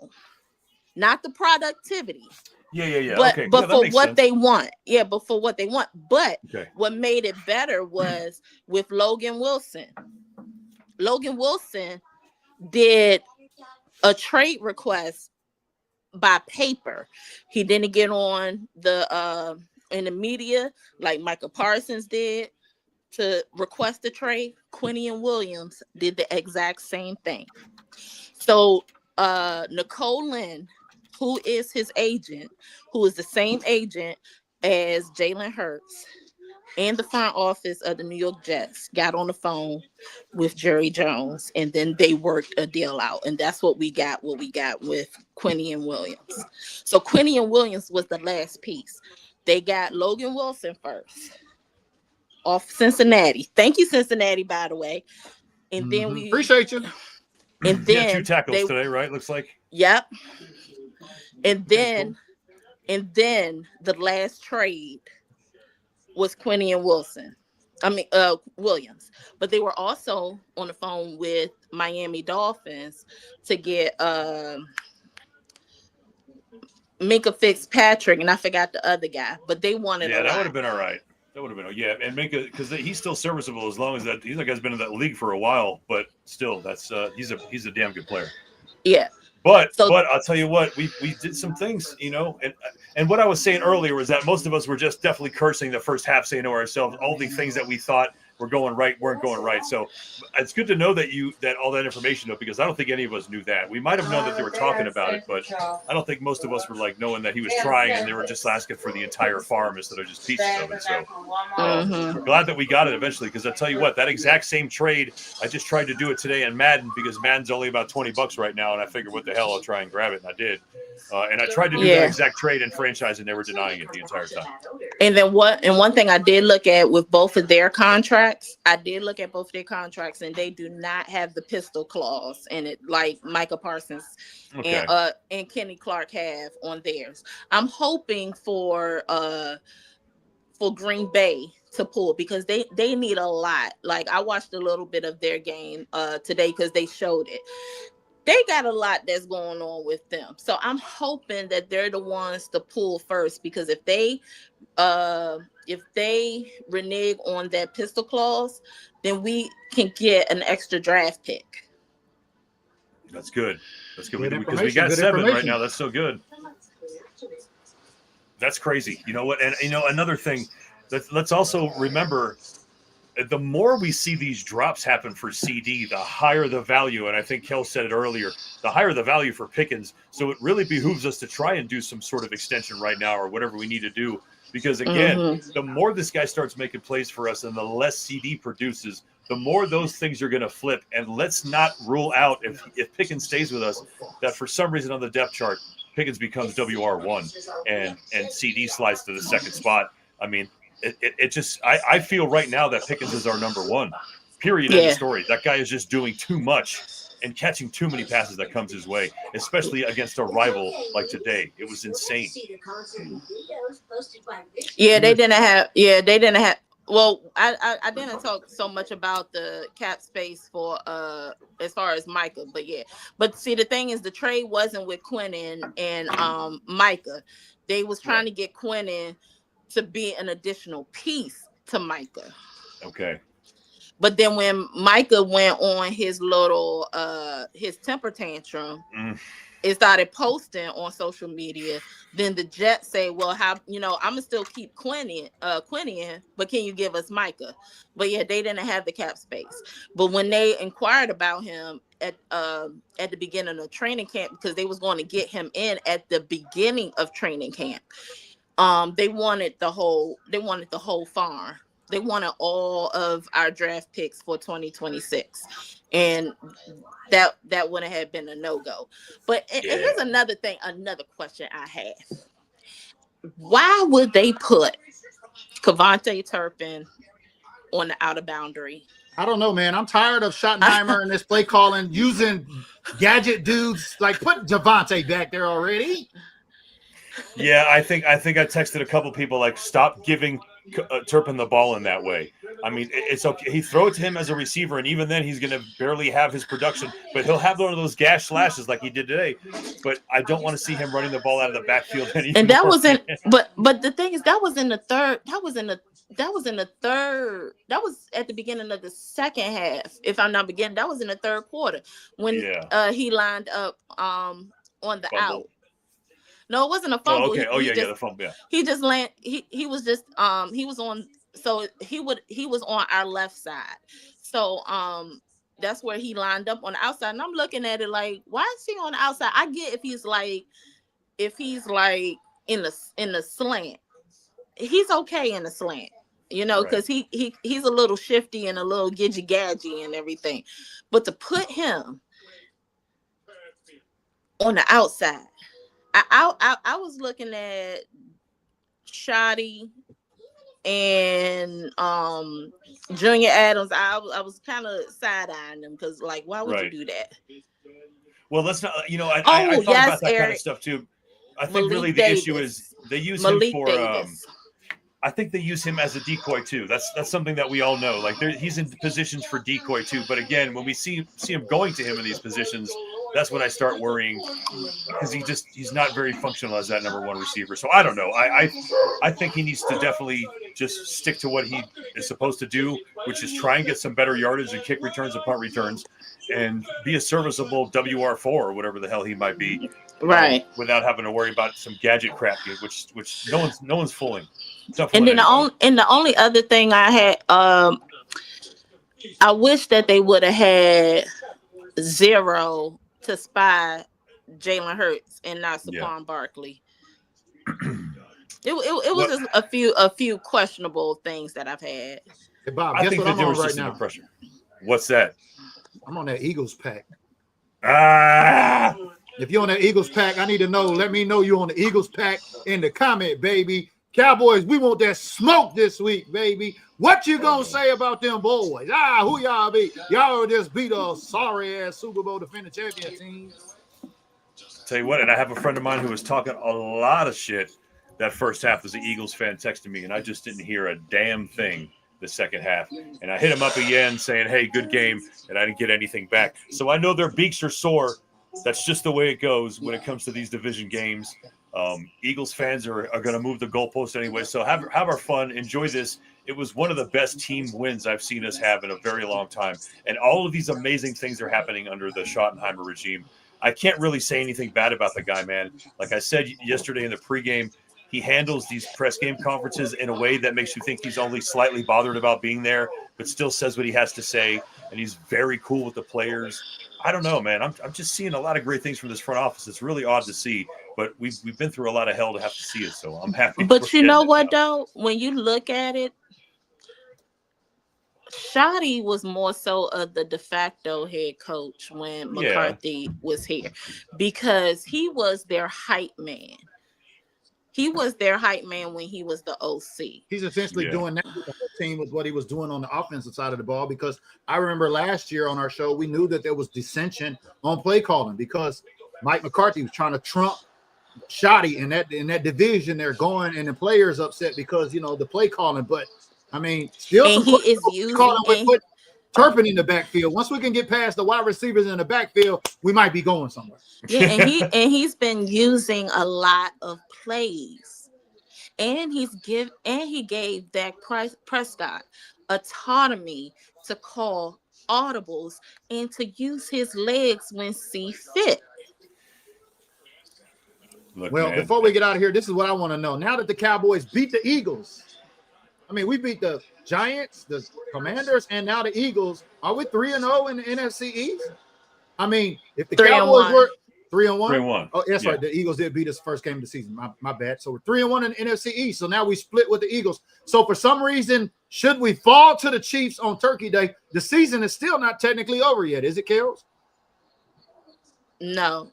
not the productivity. Yeah. But for what they want. Yeah, but for what they want. But what made it better was with Logan Wilson. Logan Wilson did a trade request by paper. He didn't get on the in the media like Micah Parsons did to request a trade. Quinion Williams did the exact same thing. So Nicole Lynn who is his agent, who is the same agent as Jalen Hurts, and the front office of the New York Jets got on the phone with Jerry Jones, and then they worked a deal out, and that's what we got. What we got with Quinion Williams. So Quinion Williams was the last piece. They got Logan Wilson first off Cincinnati. Thank you, Cincinnati, by the way. And then we appreciate you. And then 2 tackles today, right? Looks like. Yep. And then the last trade was Quinion Williams. But they were also on the phone with Miami Dolphins to get Minka Fitzpatrick, and I forgot the other guy, but they wanted. Yeah, that would have been all right. That would have been, and Minka, because he's still serviceable as long as that. He's like has been in that league for a while, but still, that's he's a damn good player. Yeah. But I'll tell you what, we did some things, and what I was saying earlier was that most of us were just definitely cursing the first half, saying to ourselves, all the things that we thought were going right weren't going right. So it's good to know that all that information, though, because I don't think any of us knew that. We might have known that they were talking about it, but I don't think most of us were like knowing that he was trying and they were just asking for the entire farm instead of just pieces of it. So we're glad that we got it eventually, because I'll tell you what, that exact same trade, I just tried to do it today in Madden because Madden's only about $20 right now, and I figured, what the hell, I'll try and grab it, and I did. And I tried to do that exact trade in franchise, and they were denying it the entire time. And then one thing I did look at with both of their contracts, and they do not have the pistol clause in it like Micah Parsons and Kenny Clark have on theirs. I'm hoping for Green Bay to pull, because they need a lot. Like, I watched a little bit of their game today because they showed it. They got a lot that's going on with them. So I'm hoping that they're the ones to pull first, because if they renege on that pistol clause, then we can get an extra draft pick. That's good. That's good. Because we got 7 right now. That's so good. That's crazy. You know what? And another thing, let's also remember, the more we see these drops happen for CD, the higher the value. And I think Kel said it earlier, the higher the value for Pickens. So it really behooves us to try and do some sort of extension right now, or whatever we need to do. Because again, the more this guy starts making plays for us and the less CD produces, the more those things are going to flip. And let's not rule out, if Pickens stays with us, that for some reason on the depth chart, Pickens becomes WR1 and CD slides to the second spot. I mean, it just, I feel right now that Pickens is our number 1. Period. End of story. That guy is just doing too much and catching too many passes that comes his way, especially against a rival like today. It was insane. Yeah, they didn't have. Well, I didn't talk so much about the cap space for as far as Micah, but see, the thing is, the trade wasn't with Quinnen and Micah. They was trying to get Quinnen to be an additional piece to Micah. Okay. But then when Micah went on his little his temper tantrum, it started posting on social media. Then the Jets say, "Well, I'm gonna still keep Quinion, but can you give us Micah?" But yeah, they didn't have the cap space. But when they inquired about him at the beginning of training camp, because they was going to get him in at the beginning of training camp, they wanted the whole farm. They wanted all of our draft picks for 2026, and that wouldn't have been a no-go. But and here's another question I have: why would they put Kevontae Turpin on the outer boundary? I don't know, man. I'm tired of Schottenheimer and this play calling using gadget dudes. Like, put Javonte back there already. Yeah, I think I texted a couple people, like, stop giving Turpin the ball in that way. I mean, it's okay. He throw it to him as a receiver, and even then he's going to barely have his production, but he'll have one of those gash slashes like he did today. But I don't want to see him running the ball out of the backfield anymore. And that wasn't, but the thing is, that was in the third. That was at the beginning of the second half. If I'm not beginning, that was in the third quarter when he lined up on the fumble. Out. No, it wasn't a fumble. Oh, okay. The fumble. Yeah. He just he was just he was on. So he was on our left side. So that's where he lined up on the outside. And I'm looking at it like, why is he on the outside? I get if he's like if he's like in the slant, he's okay in the slant, you know, because he's a little shifty and a little gidgy gadgy and everything. But to put him on the outside, I was looking at Shoddy and Junior Adams. I was kind of side-eyeing them because, like, why would you do that? Well, let's not, you know, I thought about that kind of stuff too. I think really the issue is they use him for I think they use him as a decoy too. That's something that we all know. Like he's in positions for decoy too. But again, when we see him going to him in these positions, that's when I start worrying because he's not very functional as that number one receiver. So I don't know. I think he needs to definitely just stick to what he is supposed to do, which is try and get some better yardage and kick returns and punt returns, and be a serviceable WR4 or whatever the hell he might be. Right. Without having to worry about some gadget crap, which no one's fooling. And then the only other thing I had, I wish that they would have had zero to spy Jalen Hurts and not Saquon Barkley. It was just a few questionable things that I've had. Hey Bob, guess what I'm on right now? Pressure. What's that? I'm on that Eagles pack. If you're on that Eagles pack, I need to know. Let me know you're on the Eagles pack in the comment, baby. Cowboys, we want that smoke this week, baby. What you gonna say about them boys? Who y'all beat? Y'all just beat a sorry-ass Super Bowl defending champion team. Tell you what, and I have a friend of mine who was talking a lot of shit that first half as an Eagles fan texting me, and I just didn't hear a damn thing the second half. And I hit him up again saying, hey, good game, and I didn't get anything back. So I know their beaks are sore. That's just the way it goes when it comes to these division games. Eagles fans are going to move the goalpost anyway. So have our fun. Enjoy this. It was one of the best team wins I've seen us have in a very long time. And all of these amazing things are happening under the Schottenheimer regime. I can't really say anything bad about the guy, man. Like I said yesterday in the pregame, he handles these press game conferences in a way that makes you think he's only slightly bothered about being there, but still says what he has to say. And he's very cool with the players. I don't know, man. I'm just seeing a lot of great things from this front office. It's really odd to see, but we've been through a lot of hell to have to see it. So I'm happy. But you know what, though? When you look at it, Shoddy was more so of the de facto head coach when McCarthy was here, because he was their hype man. He was their hype man when he was the OC. He's essentially doing that with the whole team with what he was doing on the offensive side of the ball, because I remember last year on our show, we knew that there was dissension on play calling because Mike McCarthy was trying to trump Shoddy in that division. They're going, and the players upset because, you know, the play calling. But I mean, still, and he is using Turpin in the backfield. Once we can get past the wide receivers in the backfield, we might be going somewhere. Yeah, and he's been using a lot of plays, and he gave Dak Prescott autonomy to call audibles and to use his legs when see fit. Look, well, man, before we get out of here, this is what I want to know. Now that the Cowboys beat the Eagles, I mean, we beat the Giants, the Commanders, and now the Eagles. Are we 3-0 in the NFC East? I mean, if the Cowboys were 3-1, oh, that's right. The Eagles did beat us first game of the season. My bad. So we're 3-1 in the NFC East. So now we split with the Eagles. So for some reason, should we fall to the Chiefs on Turkey Day, the season is still not technically over yet, is it, Kels? No,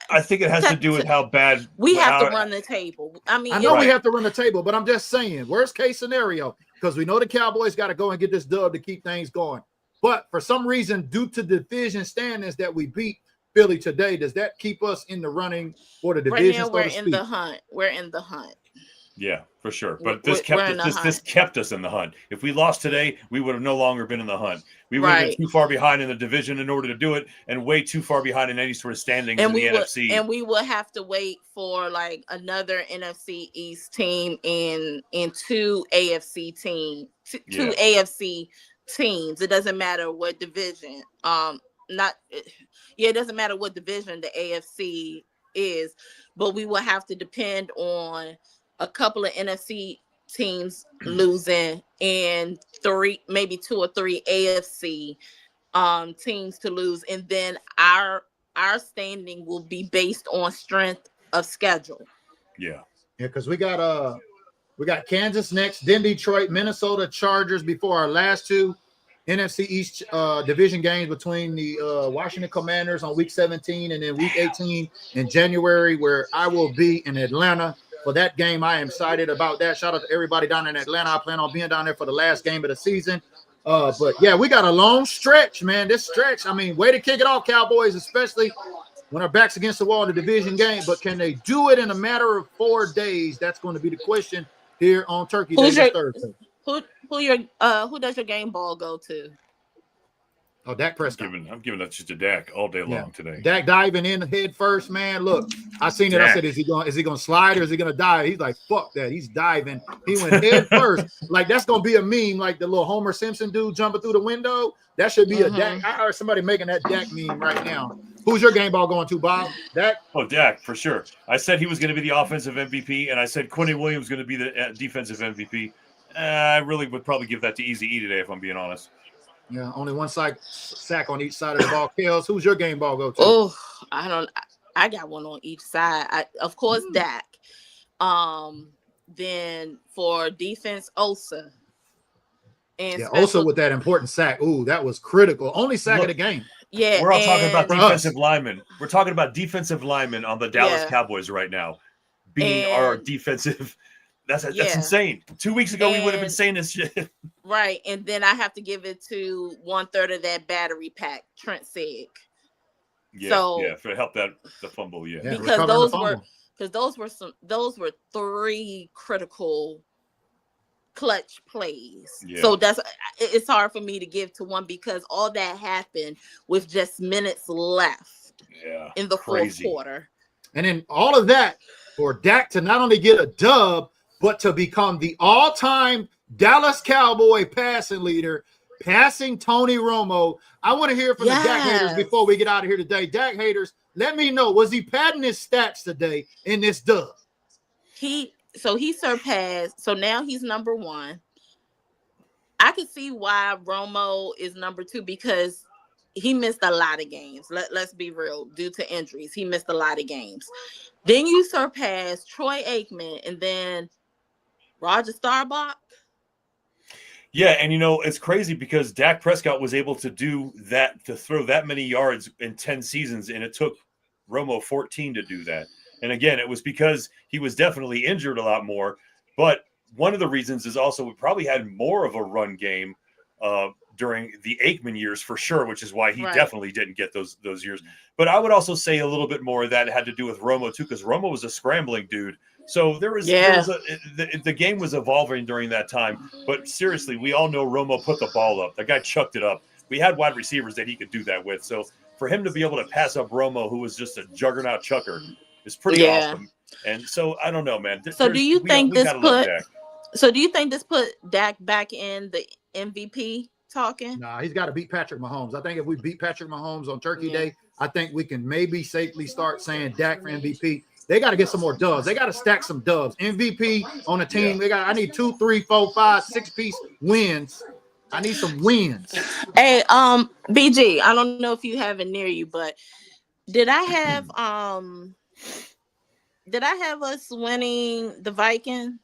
I think it has to do with how bad we have to run the table. I mean, I know we have to run the table, but I'm just saying, worst case scenario, because we know the Cowboys got to go and get this dub to keep things going. But for some reason, due to the division standings that we beat Philly today, does that keep us in the running for the division? Right now, we're in the hunt. We're in the hunt. Yeah, for sure. But this kept us in the hunt. If we lost today, we would have no longer been in the hunt. We would have been too far behind in the division in order to do it, and way too far behind in any sort of standings in the NFC. And we will have to wait for like another NFC East team and two AFC teams. Two AFC teams. It doesn't matter what division. It doesn't matter what division the AFC is, but we will have to depend on a couple of NFC teams losing and maybe 2 or 3 AFC teams to lose, and then our standing will be based on strength of schedule. Yeah, because we got Kansas next, then Detroit, Minnesota Chargers before our last two NFC East division games between the Washington Commanders on week 17 and then week 18 in January, where I will be in Atlanta for that game. I am excited about that. Shout out to everybody down in Atlanta. I plan on being down there for the last game of the season. But yeah, we got a long stretch, man. This stretch, I mean, way to kick it off, Cowboys, especially when our back's against the wall in the division game. But can they do it in a matter of 4 days? That's going to be the question here on Turkey Day this Thursday. Who does your game ball go to? Oh, Dak Prescott. I'm giving that just to Dak all day long today. Dak diving in head first, man. Look, I seen it. Dak. I said, is he going to slide or is he going to dive? He's like, fuck that. He's diving. He went head first. Like, that's going to be a meme, like the little Homer Simpson dude jumping through the window. That should be a Dak. I heard somebody making that Dak meme right now. Who's your game ball going to, Bob? Dak? Oh, Dak, for sure. I said he was going to be the offensive MVP, and I said Quentin Williams going to be the defensive MVP. I really would probably give that to Easy E today, if I'm being honest. Yeah, only one sack on each side of the ball. Kels, who's your game ball go to? Oh, I got one on each side. Of course, Dak. Then for defense, Osa. And Osa with that important sack. Ooh, that was critical. Only sack of the game. Yeah, we're all talking about defensive linemen. We're talking about defensive linemen on the Dallas Cowboys right now being our defensive. That's insane. 2 weeks ago, we would have been saying this shit. Right. And then I have to give it to 1/3 of that battery pack, Trent Sig. For help the fumble. Yeah. Because those were 3 critical clutch plays. Yeah. So it's hard for me to give to one because all that happened with just minutes left in the fourth quarter. And then all of that for Dak to not only get a dub, but to become the all-time Dallas Cowboy passing leader, passing Tony Romo. I want to hear from the Dak haters before we get out of here today. Dak haters, let me know, was he padding his stats today in this dub? He surpassed, so now he's number 1. I could see why Romo is number 2 because he missed a lot of games. Let's be real, due to injuries. He missed a lot of games. Then you surpass Troy Aikman and then Roger Staubach. Yeah, and it's crazy because Dak Prescott was able to do that, to throw that many yards in 10 seasons, and it took Romo 14 to do that. And again, it was because he was definitely injured a lot more. But one of the reasons is also we probably had more of a run game during the Aikman years for sure, which is why he definitely didn't get those years. But I would also say a little bit more of that had to do with Romo too, because Romo was a scrambling dude. So the game was evolving during that time. But seriously, we all know Romo put the ball up. That guy chucked it up. We had wide receivers that he could do that with. So for him to be able to pass up Romo, who was just a juggernaut chucker, is pretty awesome. And so I don't know, man. So do you think this put Dak back in the MVP talking? Nah, he's got to beat Patrick Mahomes. I think if we beat Patrick Mahomes on Turkey Day, I think we can maybe safely start saying Dak for MVP. They got to get some more dubs. They got to stack some dubs. MVP on a team. I need 2, 3, 4, 5, 6-piece wins. I need some wins. Hey, BG, I don't know if you have it near you, but did I have us winning the Vikings?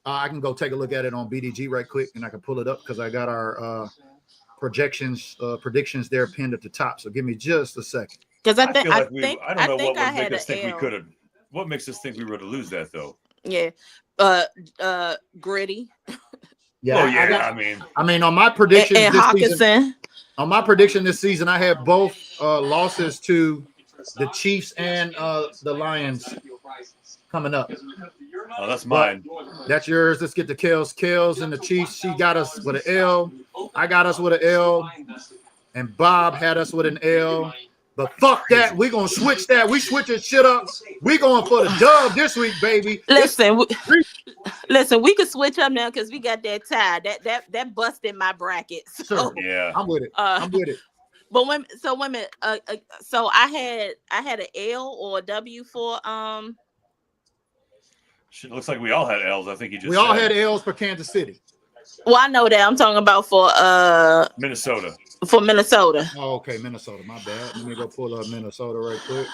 I can go take a look at it on BDG right quick, and I can pull it up because I got our predictions there pinned at the top. So give me just a second. Because I think what makes us think we were to lose that though? Yeah, gritty. Yeah, I mean, on my prediction this season, this season, I have both losses to the Chiefs and the Lions coming up. Oh, that's mine. That's yours. Let's get to Kels and the Chiefs. She got us with an L. I got us with an L. And Bob had us with an L. But fuck that. We're going to switch that. We switching shit up. We're going for the dub this week, baby. Listen, we can switch up now because we got that tie. That busted my bracket. So, yeah. I'm with it. But so I had an L or a W for It looks like we all had L's. I think we all had L's for Kansas City. Well, I know that. I'm talking about for Minnesota. For Minnesota. Oh, okay, Minnesota. My bad. Let me go pull up Minnesota right quick.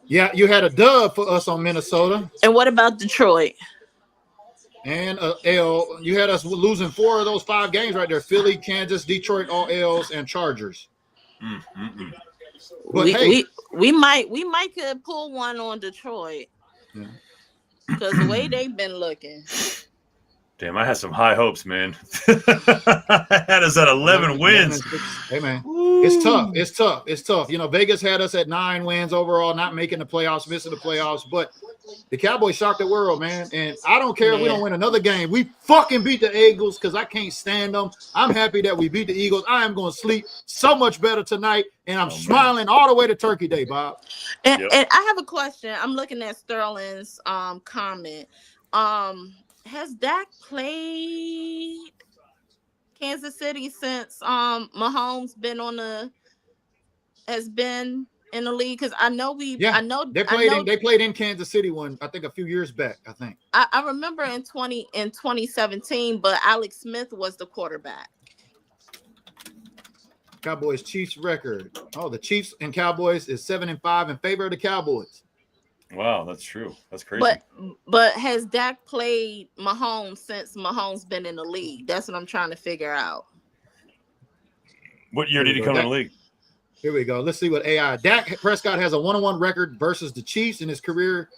Yeah, you had a dub for us on Minnesota. And what about Detroit? And L. You had us losing 4 of those 5 games right there. Philly, Kansas, Detroit, all L's, and Chargers. But we might could pull one on Detroit. Because the way they've been looking. Damn, I had some high hopes, man. I had us at 11 wins. Hey, man. It's tough. It's tough. You know, Vegas had us at 9 wins overall, not making the playoffs, missing the playoffs. But the Cowboys shocked the world, man. And I don't care if we don't win another game. We fucking beat the Eagles because I can't stand them. I'm happy that we beat the Eagles. I am going to sleep so much better tonight. And I'm smiling all the way to Turkey Day, Bob. And I have a question. I'm looking at Sterling's comment. Has Dak played Kansas City since Mahomes been in the league? Because I know they played in Kansas City I think a few years back. I think I remember in 2017, but Alex Smith was the quarterback. Cowboys Chiefs record. Oh, the Chiefs and Cowboys is 7-5 in favor of the Cowboys. Wow, that's true. That's crazy. But has Dak played Mahomes since Mahomes been in the league? That's what I'm trying to figure out. What year did he come in the league? Here we go. Let's see what AI. Dak Prescott has a 1-1 record versus the Chiefs in his career,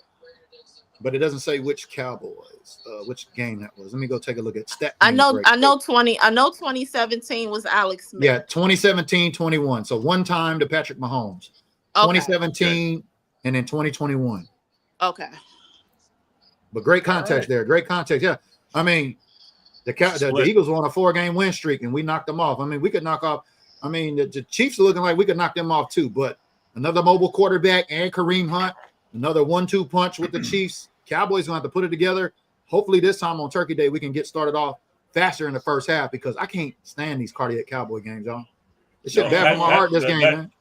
but it doesn't say which Cowboys, which game that was. Let me go take a look at stat. I know 2017 was Alex Smith. Yeah, 2017-21. So one time to Patrick Mahomes. 2017 and then 2021. Okay. But great context there. Great context. Yeah. I mean, the Eagles were on a 4-game win streak and we knocked them off. I mean, we could knock off. I mean, the Chiefs are looking like we could knock them off too. But another mobile quarterback and Kareem Hunt, another 1-2 punch with the Chiefs. Cowboys going to have to put it together. Hopefully this time on Turkey Day, we can get started off faster in the first half because I can't stand these cardiac Cowboy games, y'all. It's just bad for my heart, this game, man.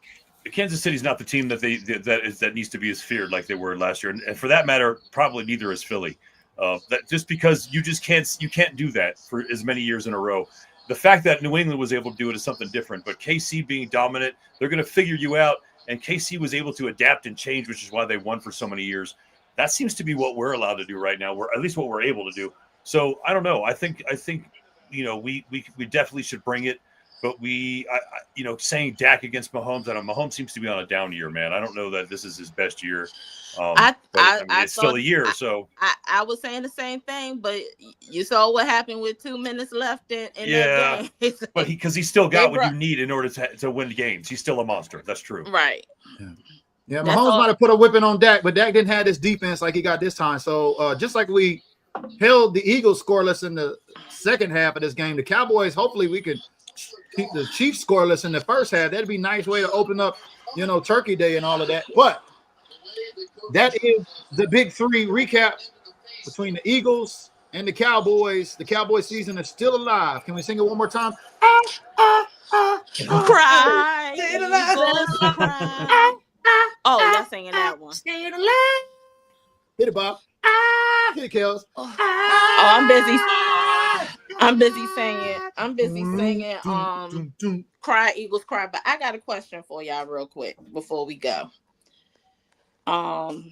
Kansas City's not the team that needs to be as feared like they were last year, and for that matter, probably neither is Philly. That just because you can't do that for as many years in a row. The fact that New England was able to do it is something different, but KC being dominant, they're going to figure you out, and KC was able to adapt and change, which is why they won for so many years. That seems to be what we're allowed to do right now. We're at least what we're able to do. So I don't know. I think we definitely should bring it. But saying Dak against Mahomes, Mahomes seems to be on a down year, man. I don't know that this is his best year. It's still a year, so. I was saying the same thing, but you saw what happened with 2 minutes left in that game. But because he still got what you need in order to win games. He's still a monster. That's true. Right. Yeah, Mahomes might have put a whipping on Dak, but Dak didn't have this defense like he got this time. So just like we held the Eagles scoreless in the second half of this game, the Cowboys, hopefully we could keep the Chiefs scoreless in the first half. That'd be a nice way to open up, Turkey Day and all of that. But that is the Big 3 recap between the Eagles and the Cowboys. The Cowboys season is still alive. Can we sing it one more time? Cry. Eagles, cry. Oh, y'all singing that one. Hit it, Bob. Hit it, Kels. I'm busy singing. Cry, Eagles, cry. But I got a question for y'all real quick before we go. Y'all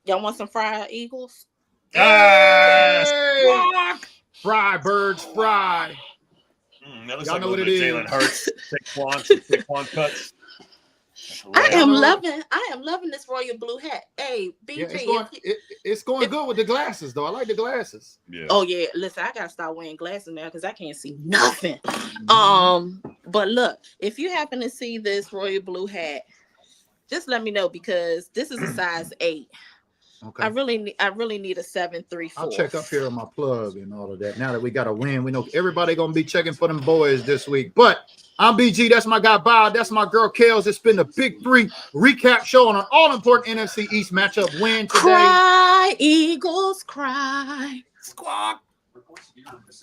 want some fried Eagles? Hey! Fry, birds, fry. That looks like a little bit of Jalen Hurts. Saquon cuts. I am loving this royal blue hat. Hey, BG, it's going good with the glasses, though. I like the glasses. Yeah. Oh yeah, listen, I gotta start wearing glasses now because I can't see nothing. But look, if you happen to see this royal blue hat, just let me know because this is a size 8. Okay. I really need a 7.34. I'll check up here on my plug and all of that. Now that we got a win, we know everybody gonna be checking for them boys this week. But I'm BG. That's my guy Bob. That's my girl Kels. It's been the Big 3 recap show on an all-important NFC East matchup win today. Cry, Eagles, cry. Squawk.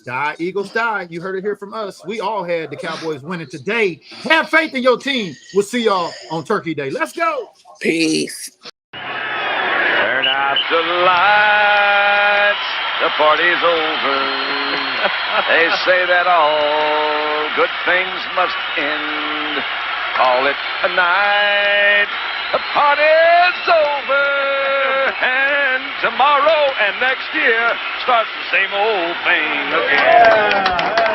Die, Eagles, die. You heard it here from us. We all had the Cowboys winning today. Have faith in your team. We'll see y'all on Turkey Day. Let's go. Peace. Turn out the lights. The party's over. They say that all good things must end. Call it a night. The party's over. And tomorrow and next year starts the same old thing again.